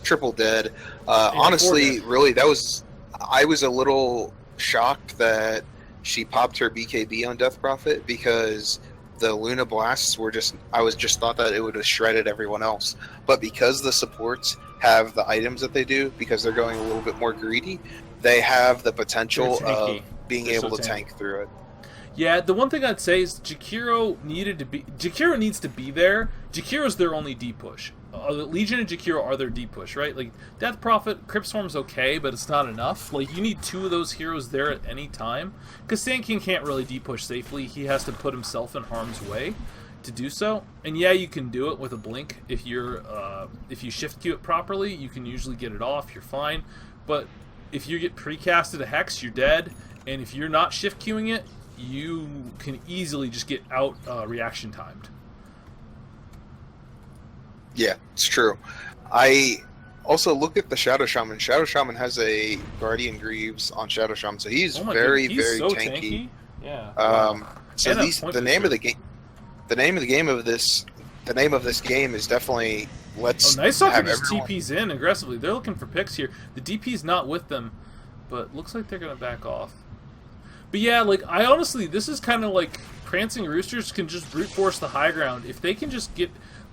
B: triple dead. Honestly, really, I was a little shocked that she popped her BKB on Death Prophet, because the Luna blasts were I just thought that it would have shredded everyone else. But because the supports have the items that they do, because they're going a little bit more greedy, they have the potential of being able to tank through it.
A: Yeah, the one thing I'd say is Jakiro needs to be there. Jakiro's their only deep push. Legion and Jakiro are their deep push, right? Like, Death Prophet, Crypt Swarm's okay, but it's not enough. Like, you need 2 of those heroes there at any time. Because Sand King can't really deep push safely. He has to put himself in harm's way to do so. And yeah, you can do it with a blink. If you shift queue it properly, you can usually get it off, you're fine. But if you get precasted a Hex, you're dead. And if you're not shift queuing it, you can easily just get out reaction timed.
B: Yeah, it's true. I also look at the Shadow Shaman. Shadow Shaman has a Guardian Greaves on Shadow Shaman, so he's very so tanky.
A: Yeah.
B: So the name of the game. The name of this game is definitely
A: Night Stalker just TP's in aggressively. They're looking for picks here. The DP's not with them, but looks like they're gonna back off. But yeah, like, I honestly, this is kind of like Prancing Roosters can just brute force the high ground. If they just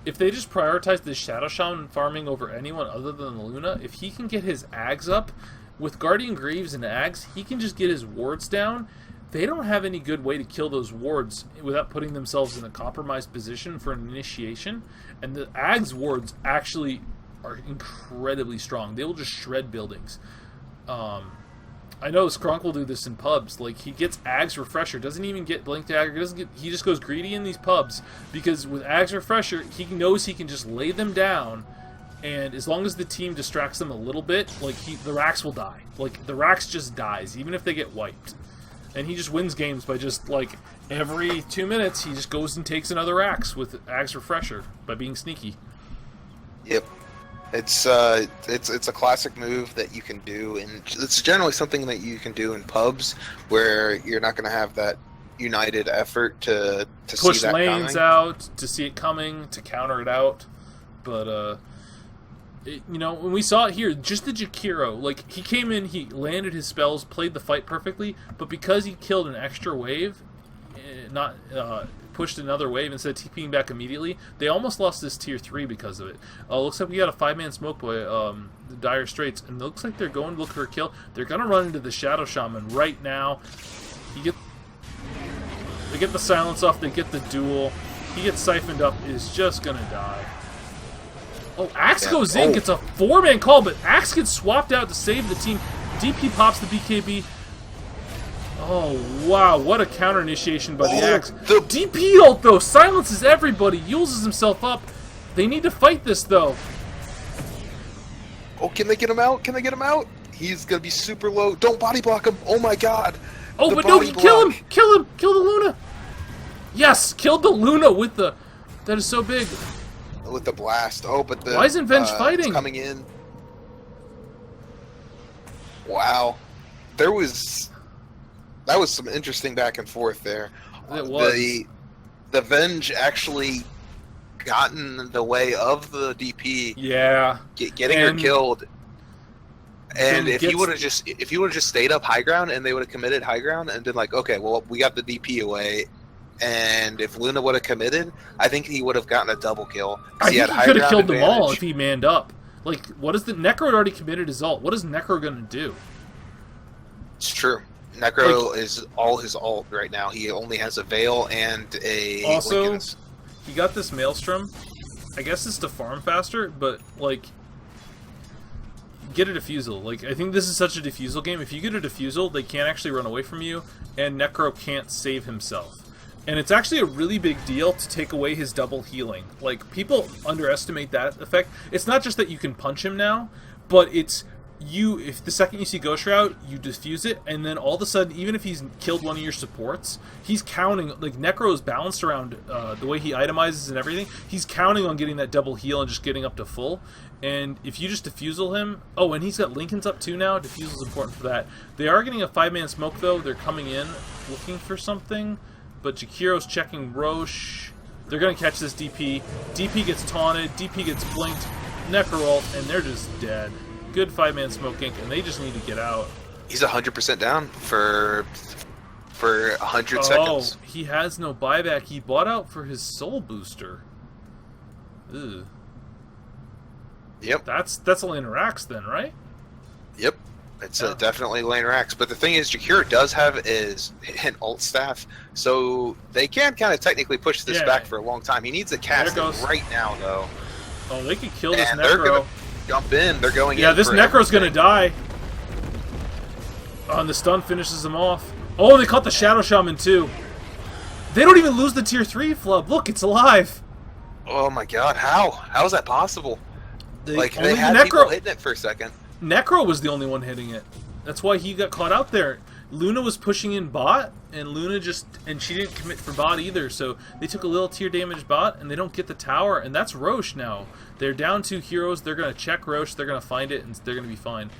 A: prioritize the Shadow Shaman farming over anyone other than the Luna, if he can get his Ags up, with Guardian Greaves and Ags, he can just get his wards down. They don't have any good way to kill those wards without putting themselves in a compromised position for an initiation. And the Ags wards actually are incredibly strong. They will just shred buildings. I know Skronk will do this in pubs. Like, he gets Ags Refresher, doesn't even get Blink Dagger, he just goes greedy in these pubs, because with Ags Refresher, he knows he can just lay them down, and as long as the team distracts them a little bit, like, the Rax will die. Like, the Rax just dies, even if they get wiped. And he just wins games by just, like, every 2 minutes, he just goes and takes another Rax with Ags Refresher by being sneaky.
B: Yep. It's a classic move that you can do, and it's generally something that you can do in pubs where you're not going to have that united effort to
A: push
B: see that
A: lanes
B: coming.
A: out, to see it coming, to counter it out. But when we saw it here, just the Jakiro, like, he came in, he landed his spells, played the fight perfectly, but because he killed an extra wave, pushed another wave instead of TPing back immediately, they almost lost this tier 3 because of it. Looks like we got a 5-man smoke by the Dire Straits, and it looks like they're going to look for a kill. They're going to run into the Shadow Shaman right now. They get the silence off, they get the duel. He gets siphoned up, is just going to die. Oh, Axe goes in, gets a 4-man call, but Axe gets swapped out to save the team. DP pops the BKB. Oh, wow, what a counter initiation by the Axe. The DP ult, though, silences everybody, uses himself up. They need to fight this, though.
B: Oh, can they get him out? Can they get him out? He's going to be super low. Don't body block him. Oh, my God.
A: Oh, but no, kill him. Kill him. Kill the Luna. Yes, killed the Luna with the... That is so big.
B: With the blast. Oh, but the...
A: Why isn't Venge fighting?
B: It's coming in. Wow. That was some interesting back and forth there.
A: It was.
B: The Venge actually got in the way of the DP.
A: Yeah.
B: Getting her killed. And if you would have just stayed up high ground and they would have committed high ground and been like, okay, well, we got the DP away. And if Luna would have committed, I think he would have gotten a double kill.
A: I think he could have killed them all if he manned up. Like, what is the... Necro had already committed his ult. What is Necro going to do?
B: It's true. Necro is all his ult right now. He only has a Veil and a...
A: Also, he got this Maelstrom. I guess it's to farm faster, but, like... Get a Diffusal. Like, I think this is such a Diffusal game. If you get a Diffusal, they can't actually run away from you, and Necro can't save himself. And it's actually a really big deal to take away his double healing. Like, people underestimate that effect. It's not just that you can punch him now, but it's if the second you see Ghost Shroud, you defuse it, and then all of a sudden, even if he's killed one of your supports, he's counting, like, Necro is balanced around the way he itemizes and everything, he's counting on getting that double heal and just getting up to full, and if you just defusal him, oh, and he's got Lincoln's up too now, defusal's important for that. They are getting a 5-man smoke, though, they're coming in looking for something, but Jakiro's checking Roche, they're going to catch this DP, DP gets taunted, DP gets blinked, Necro ult, and they're just dead. Good 5-man smoke ink, and they just need to get out.
B: He's 100% down for 100 seconds.
A: Oh, he has no buyback. He bought out for his soul booster. Ugh.
B: Yep.
A: That's a laner axe then, right?
B: Yep. It's definitely laner axe. But the thing is, Jakiro does have an ult staff, so they can kind of technically push this back for a long time. He needs a cast right now, though.
A: Oh, they could kill this
B: and
A: Necro.
B: They're gonna jump in. They're going in.
A: Yeah, this Necro's gonna die. Oh, and the stun finishes him off. Oh, they caught the Shadow Shaman too. They don't even lose the tier 3 flub. Look, it's alive.
B: Oh my god, how? How is that possible? They
A: only
B: had people hitting it for a second.
A: Necro was the only one hitting it. That's why he got caught out there. Luna was pushing in bot, and she didn't commit for bot either, so they took a little tier damage bot, and they don't get the tower, and that's Roche now. They're down 2 heroes, they're going to check Roche, they're going to find it, and they're going to be fine.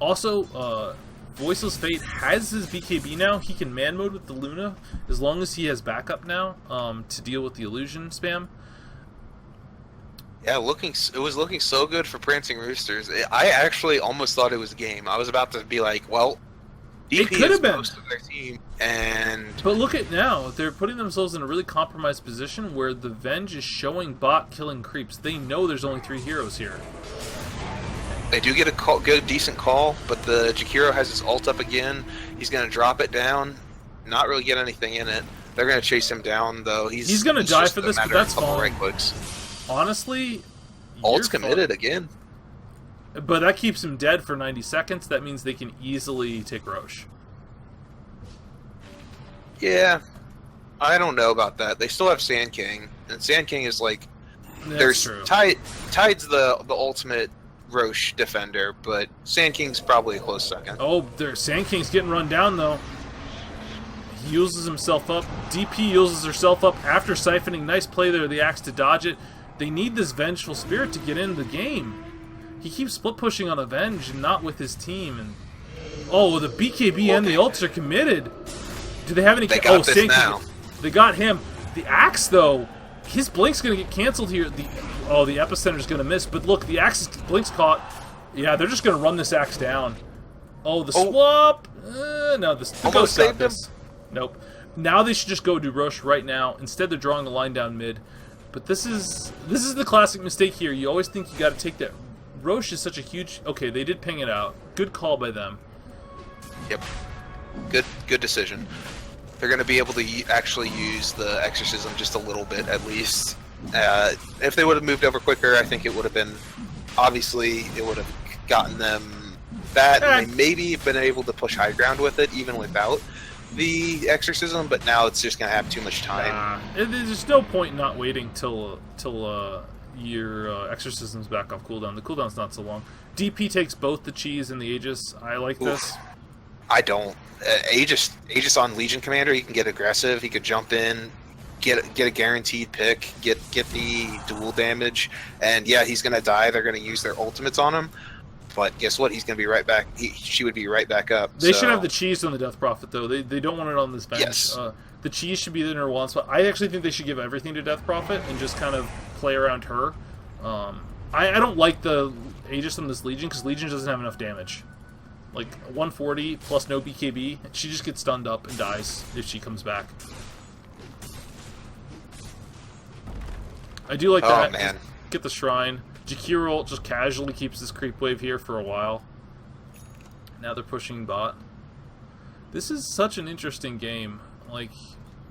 A: Also, Voiceless Fate has his BKB now. He can man mode with the Luna, as long as he has backup now, to deal with the illusion spam.
B: Yeah, it was looking so good for Prancing Roosters. I actually almost thought it was a game. I was about to be like, well, DP
A: it could have been
B: most of their team,
A: but look at now. They're putting themselves in a really compromised position where the Venge is showing bot killing creeps. They know there's only 3 heroes here.
B: They do get a good, decent call, but the Jakiro has his ult up again. He's going to drop it down, not really get anything in it. They're going to chase him down, though. He's
A: going to die for this, but that's fine.
B: Right clicks.
A: Honestly,
B: ult's committed again.
A: But that keeps him dead for 90 seconds. That means they can easily take Roche.
B: Yeah, I don't know about that. They still have Sand King, and Sand King is like,
A: that's true.
B: Tide's the ultimate Roche defender, but Sand King's probably a close second.
A: Oh, Sand King's getting run down though. He uses himself up. DP uses herself up after siphoning. Nice play there, the axe to dodge it. They need this Vengeful Spirit to get into the game. He keeps split pushing on Avenge and not with his team. And oh, the BKB and the ults are committed. Do they have any?
B: They got this now.
A: They got him. The axe though, his blink's gonna get canceled here. The epicenter's gonna miss. But look, the axe's blink's caught. Yeah, they're just gonna run this axe down. Oh, the swap. No, the Ghost got this. Nope. Now they should just go do Roche right now. Instead, they're drawing the line down mid. But this is the classic mistake here. You always think you got to take that. Roche is such a huge. Okay, they did ping it out. Good call by them.
B: Yep. Good decision. They're going to be able to actually use the exorcism just a little bit at least. If they would have moved over quicker, I think it would have been. Obviously, it would have gotten them that, and they maybe been able to push high ground with it even without the exorcism, but now it's just gonna have too much time.
A: There's no point not waiting till your exorcism's back off cooldown. The cooldown's not so long. DP takes both the cheese and the Aegis. I like this.
B: I don't. Aegis on Legion Commander, he can get aggressive. He could jump in, get a guaranteed pick, get the dual damage, and yeah, he's gonna die. They're gonna use their ultimates on him. But guess what? He's going to be right back. She would be right back up.
A: They should have the cheese on the Death Prophet, though. They don't want it on this bench.
B: Yes.
A: The cheese should be in her one spot. I actually think they should give everything to Death Prophet and just kind of play around her. I don't like the Aegis on this Legion because Legion doesn't have enough damage. Like 140 plus no BKB, she just gets stunned up and dies if she comes back. I do like that.
B: Man.
A: Get the shrine. Jakiro just casually keeps this creep wave here for a while. Now they're pushing bot. This is such an interesting game. Like,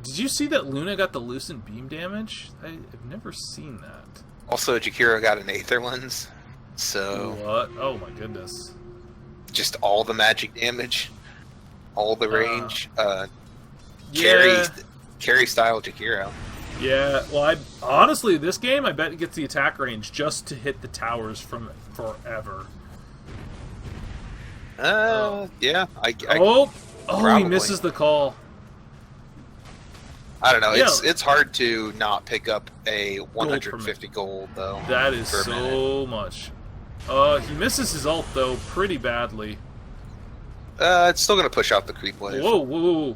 A: did you see that Luna got the Lucent Beam damage? I've never seen that.
B: Also, Jakiro got an Aether Lens, so...
A: What? Oh my goodness.
B: Just all the magic damage. All the range.
A: Yeah.
B: Carry style Jakiro.
A: Yeah, well, honestly, this game, I bet it gets the attack range just to hit the towers from forever.
B: Yeah.
A: Oh,
B: probably.
A: he misses the call.
B: I don't know.
A: Yeah.
B: It's hard to not pick up a 150 gold though.
A: That is so much. He misses his ult though pretty badly.
B: It's still gonna push out the creep wave.
A: Whoa.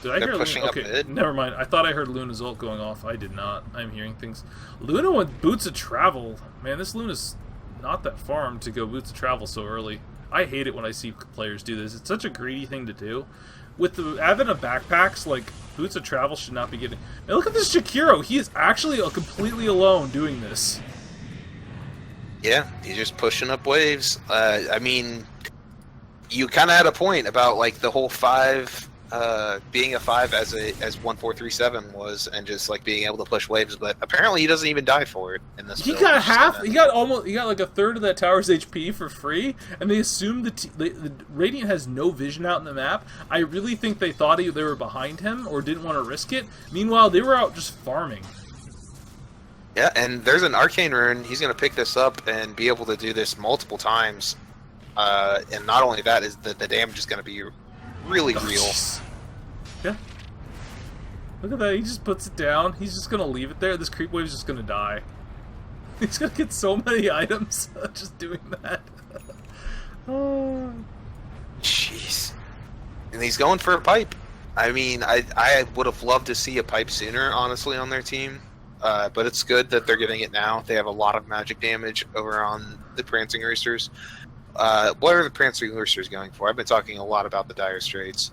A: Did I
B: They're
A: hear
B: pushing
A: Luna?
B: up mid.
A: Never mind. I thought I heard Luna's ult going off. I did not. I'm hearing things. Luna went boots of travel. Man, this Luna's not that farmed to go boots of travel so early. I hate it when I see players do this. It's such a greedy thing to do. With the advent of backpacks, like, boots of travel should not be getting... And look at this Shakiro! He is actually completely alone doing this.
B: Yeah, he's just pushing up waves. I mean, you kind of had a point about, like, the whole 5... being a 5 as 1437 was, and just like being able to push waves, but apparently he doesn't even die for it in this.
A: He got half. He got like a third of that tower's HP for free, and they assumed the Radiant has no vision out in the map. I really think they thought they were behind him or didn't want to risk it. Meanwhile, they were out just farming.
B: Yeah, and there's an arcane rune. He's going to pick this up and be able to do this multiple times. And not only that, is the damage is going to be really real.
A: Yeah. Look at that. He just puts it down. He's just gonna leave it there. This creep wave's just gonna die. He's gonna get so many items just doing that. Oh.
B: Jeez. And he's going for a pipe. I mean, I would have loved to see a pipe sooner, honestly, on their team. But it's good that they're getting it now. They have a lot of magic damage over on the Prancing Roosters. What are the Prancing Roosters going for? I've been talking a lot about the Dire Straits.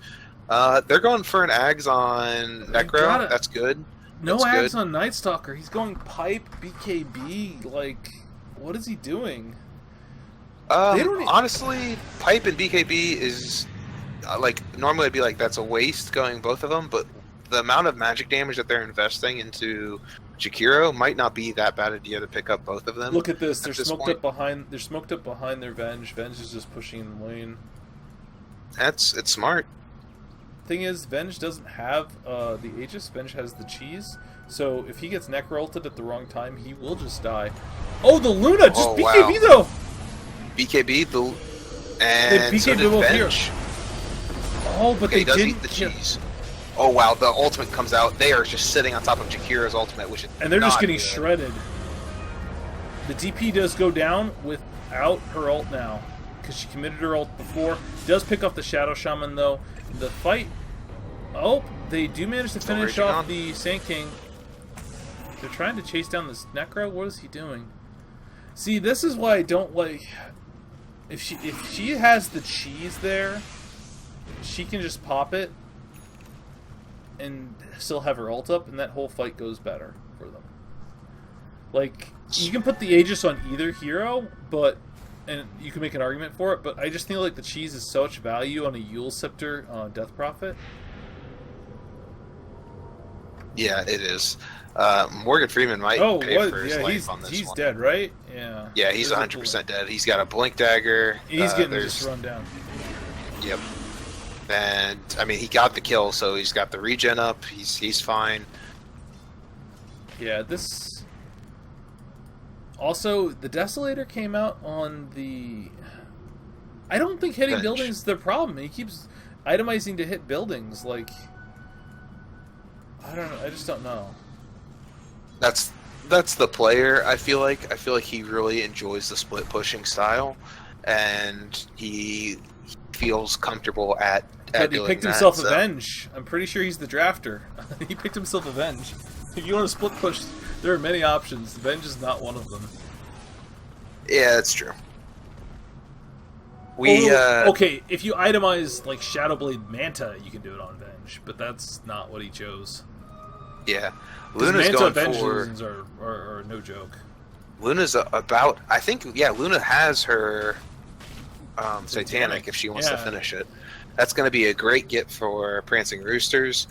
B: They're going for an Ags on Necro. That's good.
A: No
B: That's
A: Ags on Night Stalker. He's going pipe, BKB. Like, what is he doing?
B: Honestly, pipe and BKB is like normally I'd be like that's a waste going both of them, but the amount of magic damage that they're investing into Jakiro might not be that bad idea to pick up both of them.
A: Look at this. They're smoked up behind. They're smoked up behind their Venge. Venge is just pushing in the lane.
B: It's smart.
A: Thing is, Venge doesn't have the Aegis. Venge has the cheese. So if he gets Necro ulted at the wrong time, he will just die. Oh, the Luna just BKB though.
B: BKB and
A: BKB
B: so did
A: both
B: Venge.
A: here. Oh, but
B: okay,
A: they didn't
B: eat the cheese. Oh wow, the ultimate comes out. They are just sitting on top of Jakira's ultimate, which is
A: and they're just getting shredded. The DP does go down without her ult now, because she committed her ult before. Does pick up the Shadow Shaman though. The fight. Oh, they do manage to finish off the Sand King. They're trying to chase down this Necro. What is he doing? See, this is why I don't like. If she has the cheese there, she can just pop it and still have her ult up, and that whole fight goes better for them. Like, you can put the Aegis on either hero, and you can make an argument for it, but I just feel like the cheese is such value on a Yule Scepter Death Prophet.
B: Yeah, it is. Morgan Freeman might pay for his life on this one.
A: He's dead, right? Yeah.
B: Yeah, he's 100% dead. He's got a Blink Dagger.
A: He's getting just run down.
B: Yep. And I mean, he got the kill, so he's got the regen up. He's fine.
A: Yeah, this. Also, the Desolator came out on the. I don't think hitting buildings is the problem. He keeps itemizing to hit buildings. Like, I don't know. I just don't know.
B: That's the player. I feel like he really enjoys the split pushing style, and he feels comfortable at
A: but he
B: doing
A: picked
B: that,
A: himself
B: so.
A: Avenge. I'm pretty sure he's the drafter. He picked himself Avenge. If you want to split push, there are many options. Avenge is not one of them.
B: Yeah, that's true. Okay,
A: if you itemize like Shadowblade Manta, you can do it on Venge, but that's not what he chose.
B: Yeah, Luna's
A: Manta
B: going
A: Venge
B: for
A: seasons are no joke.
B: Luna's about. I think Luna has her Satanic if she wants to finish it. That's going to be a great get for Prancing Roosters.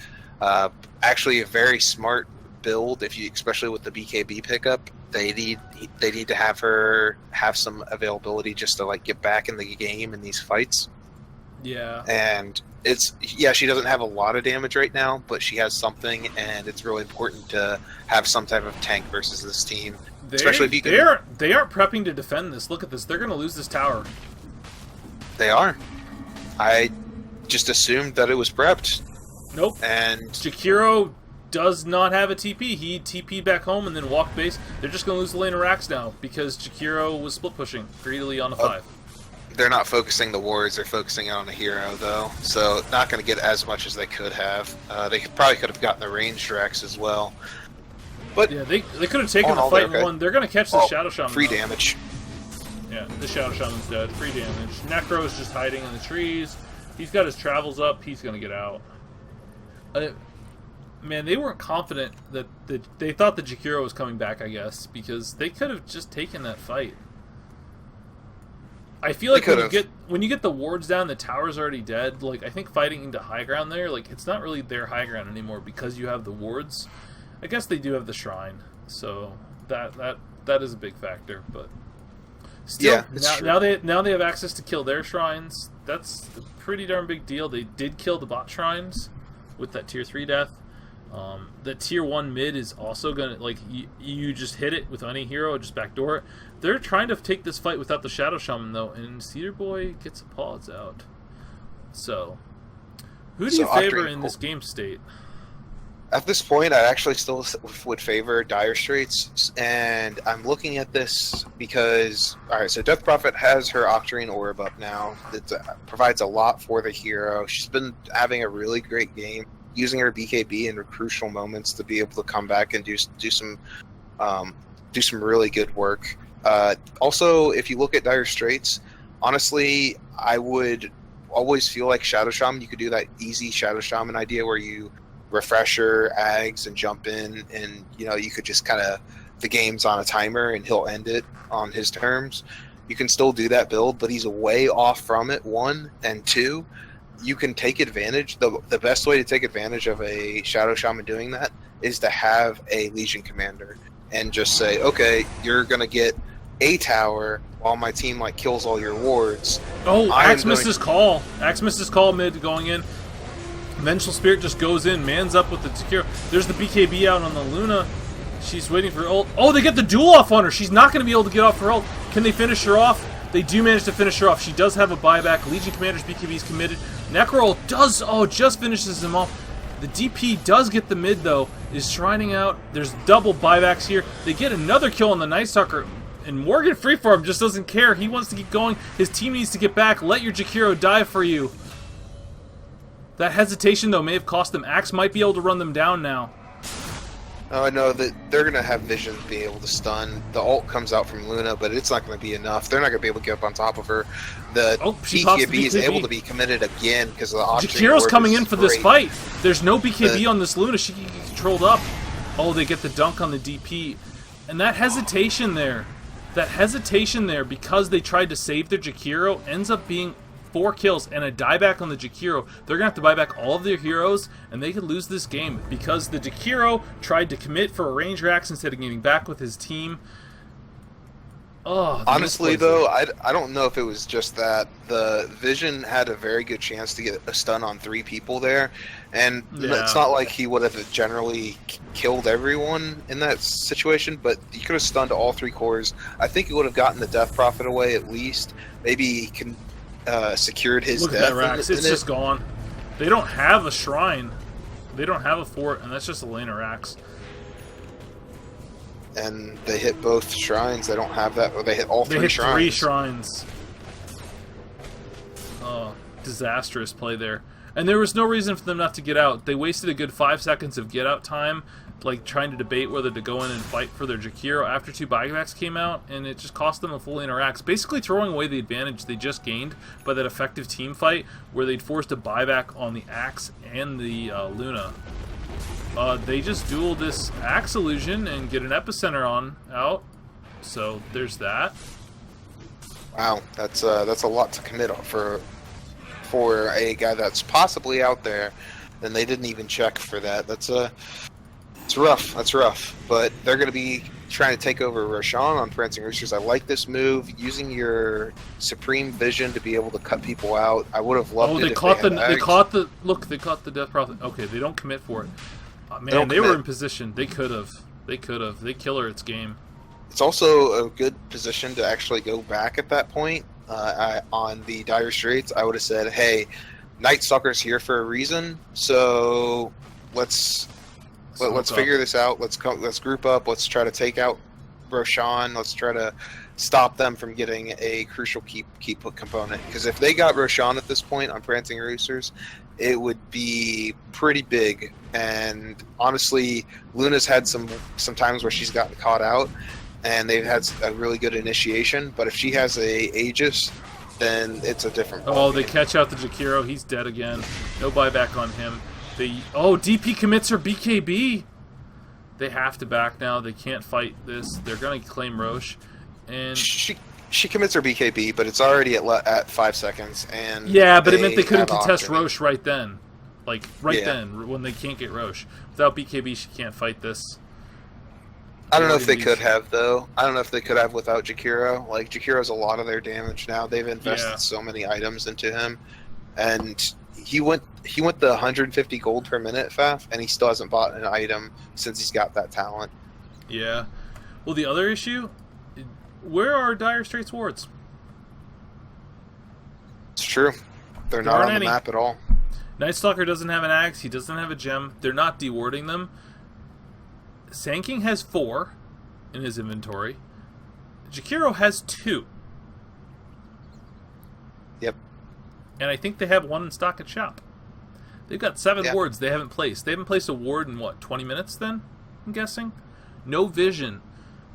B: Actually, a very smart build. Especially with the BKB pickup, they need to have her have some availability just to like get back in the game in these fights.
A: Yeah,
B: and she doesn't have a lot of damage right now, but she has something, and it's really important to have some type of tank versus this team. Especially if you can.
A: They aren't prepping to defend this. Look at this. They're going to lose this tower.
B: They are. I just assumed that it was prepped.
A: Nope.
B: And
A: Jakiro does not have a TP. He TP'd back home and then walked base. They're just going to lose the lane of Rax now because Jakiro was split pushing greedily on the 5.
B: they're not focusing the wards, they're focusing on a hero, though. So not going to get as much as they could have. They probably could have gotten the ranged Rex as well. But
A: yeah, they could have taken the fight and won. They're going to catch the Shadow Shaman.
B: Free damage.
A: Yeah, the Shadow Shaman's dead. Free damage. Necro is just hiding in the trees. He's got his travels up. He's going to get out. Man, they weren't confident that they thought the Jakiro was coming back, I guess, because they could have just taken that fight. I feel like when you get the wards down, the tower's already dead. Like, I think fighting into high ground there, like, it's not really their high ground anymore because you have the wards. I guess they do have the shrine, so that is a big factor. But still, yeah, now they have access to kill their shrines. That's a pretty darn big deal. They did kill the bot shrines with that tier 3 death. The tier 1 mid is also gonna, like, you just hit it with any hero, just backdoor it. They're trying to take this fight without the Shadow Shaman though, and Cedar Boy gets a pause out. So, who do you favor in this game state?
B: At this point, I actually still would favor Dire Straits, and I'm looking at this because, alright, so Death Prophet has her Octarine Orb up now. It provides a lot for the hero. She's been having a really great game, using her BKB in crucial moments to be able to come back and do some really good work. Also, if you look at Dire Straits, honestly, I would always feel like Shadow Shaman, you could do that easy Shadow Shaman idea where you refresher, Ags, and jump in, and you could just kind of, the game's on a timer and he'll end it on his terms. You can still do that build, but he's way off from it, 1, and 2. You can take advantage. The best way to take advantage of a Shadow Shaman doing that is to have a Legion Commander and just say, okay, you're going to get a tower while my team kills all your wards.
A: Oh, Axe missed his call. Axe missed his call mid going in. Vengeful Spirit just goes in, mans up with the Takiro. There's the BKB out on the Luna. She's waiting for ult. Oh, they get the duel off on her. She's not going to be able to get off her ult. Can they finish her off? They do manage to finish her off. She does have a buyback. Legion Commander's BKB is committed. Necro does, just finishes him off. The DP does get the mid, though, is shrining out. There's double buybacks here. They get another kill on the Night Stalker, and Morgan Freeform just doesn't care. He wants to keep going. His team needs to get back. Let your Jakiro die for you. That hesitation, though, may have cost them. Axe might be able to run them down now.
B: Oh, I know that they're going to have vision to be able to stun. The ult comes out from Luna, but it's not going to be enough. They're not going to be able to get up on top of her. The BKB is able to be committed again because of the Octarine.
A: Jakiro's coming in for this fight. There's no BKB on this Luna. She can get controlled up. Oh, they get the dunk on the DP. And that hesitation there, because they tried to save their Jakiro, ends up being 4 kills and a dieback on the Jakiro. They're going to have to buy back all of their heroes, and they could lose this game because the Jakiro tried to commit for a range Rax instead of getting back with his team. Oh,
B: honestly, though, I don't know if it was just that. The Vision had a very good chance to get a stun on 3 people there, and it's not like he would have generally killed everyone in that situation, but he could have stunned all 3 cores. I think he would have gotten the Death Prophet away at least. Maybe he can secured his
A: death. Look at that Rax. It's just gone. They don't have a shrine. They don't have a fort, and that's just a lane of Rax.
B: And they hit both shrines. They don't have that. Or they hit all 3 shrines.
A: They hit 3 shrines. Oh, disastrous play there. And there was no reason for them not to get out. They wasted a good 5 seconds of get out time, trying to debate whether to go in and fight for their Jakiro after 2 buybacks came out, and it just cost them a full lane of Rax, basically throwing away the advantage they just gained by that effective team fight where they'd forced a buyback on the Axe and the Luna. They just duel this Axe illusion and get an epicenter out, so there's that.
B: Wow, that's a lot to commit for a guy that's possibly out there, and they didn't even check for that. It's rough. That's rough. But they're going to be trying to take over Roshan on Prancing Roosters. I like this move, using your Supreme Vision to be able to cut people out. I would have loved it.
A: They caught the Death Prophet. Okay, they don't commit for it. Man, they were in position. They could have. They kill her. It's game.
B: It's also a good position to actually go back at that point on the Dire Straits, I would have said, "Hey, Night Stalker's here for a reason, so let's figure this out. Let's group up. Let's try to take out Roshan. Let's try to stop them from getting a crucial keep component. Because if they got Roshan at this point on Prancing Roosters, it would be pretty big. And honestly, Luna's had some times where she's gotten caught out, and they've had a really good initiation. But if she has a Aegis, then it's a different ball
A: they
B: game.
A: catch out the Jakiro. He's dead again. No buyback on him. DP commits her BKB. They have to back now. They can't fight this. They're going to claim Roche. And
B: she commits her BKB, but it's already at 5 seconds. And
A: yeah, but it meant they couldn't
B: have
A: contest
B: Octane.
A: Roche right then. Then, when they can't get Roche. Without BKB, she can't fight this.
B: I don't know if they could have, though. I don't know if they could have without Jakiro. Like, Jakiro's a lot of their damage now. They've invested so many items into him. And he went the 150 gold per minute, Faf, and he still hasn't bought an item since he's got that talent.
A: Yeah. Well, the other issue, where are Dire Straits wards?
B: It's true. They're not on the map at all.
A: Night Stalker doesn't have an axe. He doesn't have a gem. They're not dewarding them. Sand King has 4 in his inventory. Jakiro has 2.
B: Yep.
A: And I think they have 1 in stock at shop. They've got 7 wards they haven't placed. They haven't placed a ward in, 20 minutes then? I'm guessing? No vision.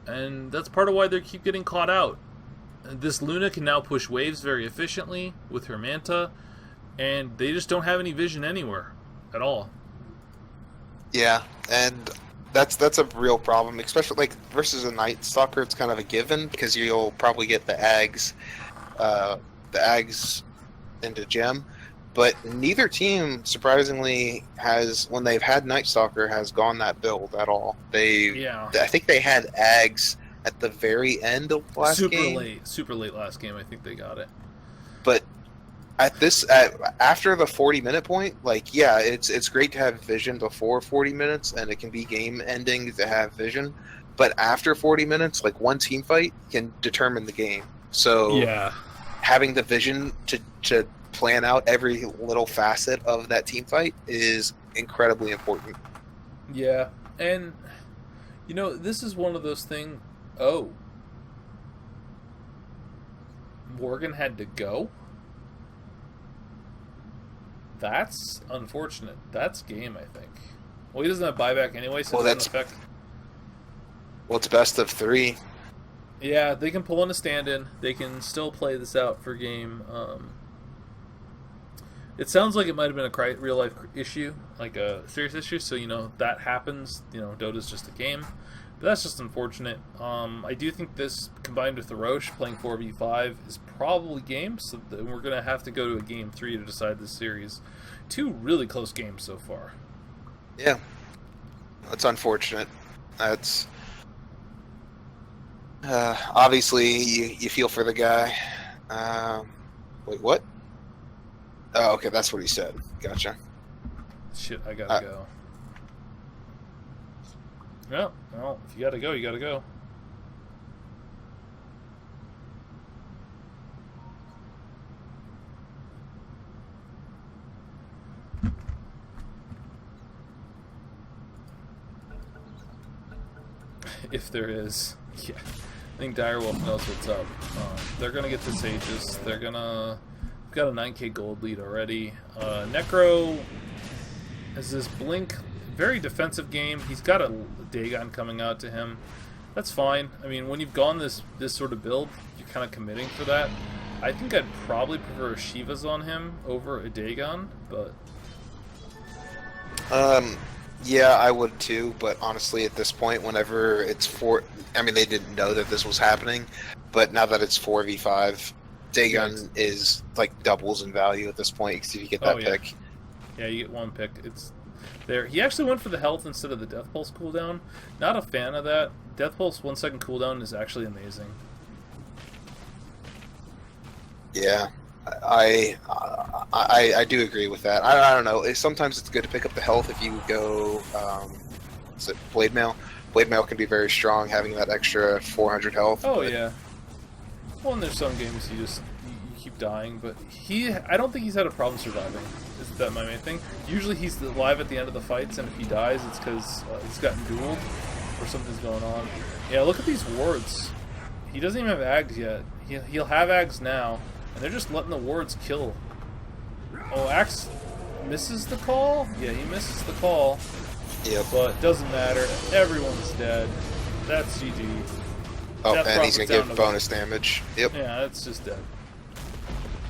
A: And that's part of why they keep getting caught out. This Luna can now push waves very efficiently with her Manta, and they just don't have any vision anywhere at all.
B: Yeah, and that's a real problem, especially versus a Night Stalker. It's kind of a given because you'll probably get the Ags into gem, but neither team surprisingly has, when they've had Night Stalker, has gone that build at all. I think they had Ags at the very end of last game.
A: Super late last game. I think they got it.
B: But after the 40-minute point, it's great to have vision before 40 minutes, and it can be game ending to have vision. But after 40 minutes, one team fight can determine the game. So having the vision to plan out every little facet of that team fight is incredibly important.
A: Yeah, and this is one of those things. Morgan had to go. That's unfortunate. That's game, I think. Well, he doesn't have buyback anyway, so it doesn't affect.
B: Well, it's best of 3.
A: Yeah, they can pull in a stand-in. They can still play this out for game. It sounds like it might have been a real-life issue, like a serious issue, so, that happens. Dota's just a game. But that's just unfortunate. I do think this, combined with the Roche playing 4v5, is probably game, so we're going to have to go to a game 3 to decide this series. 2 really close games so far.
B: Yeah. That's unfortunate. That's... obviously, you feel for the guy. Wait, what? Oh, okay, that's what he said. Gotcha.
A: Shit, I gotta go. Well, if you gotta go, you gotta go. If there is. Yeah. I think Direwolf knows what's up. They're gonna get this Aegis. They're gonna... Got a 9k gold lead already. Necro has this Blink, very defensive game. He's got a Dagon coming out to him. That's fine. I mean, when you've gone this sort of build, you're kind of committing for that. I think I'd probably prefer a Shiva's on him over a Dagon, but...
B: Yeah, I would too, but honestly at this point, whenever it's they didn't know that this was happening, but now that it's 4v5, Dagon is doubles in value at this point because you get that pick.
A: Yeah, you get 1 pick. It's there. He actually went for the health instead of the Death Pulse cooldown. Not a fan of that. Death Pulse 1 second cooldown is actually amazing.
B: Yeah, I do agree with that. I don't know. Sometimes it's good to pick up the health if you go. Is it Blade Mail? Blade Mail can be very strong, having that extra 400 health.
A: Oh yeah. Well, and there's some games keep dying, but I don't think he's had a problem surviving. Is that my main thing? Usually he's alive at the end of the fights, and if he dies, it's because he's gotten dueled or something's going on. Yeah, look at these wards. He doesn't even have Ags yet. He'll have Ags now, and they're just letting the wards kill. Oh, Axe misses the call? Yeah, he misses the call.
B: Yep.
A: But doesn't matter. Everyone's dead. That's GG.
B: Oh,
A: Death
B: and he's going to
A: Prophet's
B: give
A: down
B: bonus damage. Yep.
A: Yeah, that's just dead.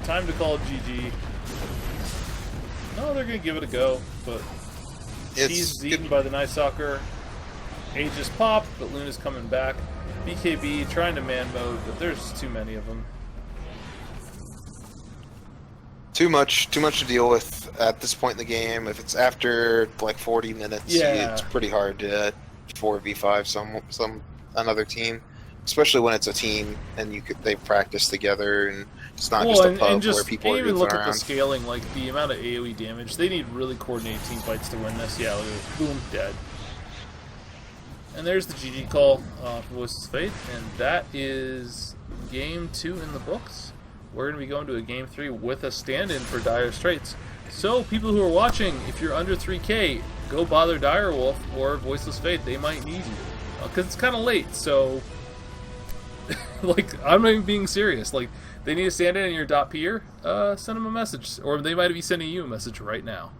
A: Time to call it GG. No, they're going to give it a go, but he's eaten by the Night Stalker. Aegis popped, but Luna's coming back. BKB trying to man mode, but there's too many of them.
B: Too much to deal with at this point in the game. If it's after like 40 minutes,
A: yeah,
B: it's pretty hard to 4v5 another team, especially when it's a team and they practice together and it's not just a pub where people are
A: even
B: goofing
A: look
B: around.
A: at the scaling, like the amount of AoE damage. They need really coordinated team fights to win this. Yeah, look at it. Boom, dead. And there's the GG call for Voices of Fate, and that is game 2 in the books. We're going to be going to a game 3 with a stand-in for Dire Straits. So, people who are watching, if you're under 3K, go bother Direwolf or Voiceless Fate. They might need you. Because it's kind of late, so... like, I'm not even being serious. Like, they need a stand-in and you're .peer, send them a message. Or they might be sending you a message right now.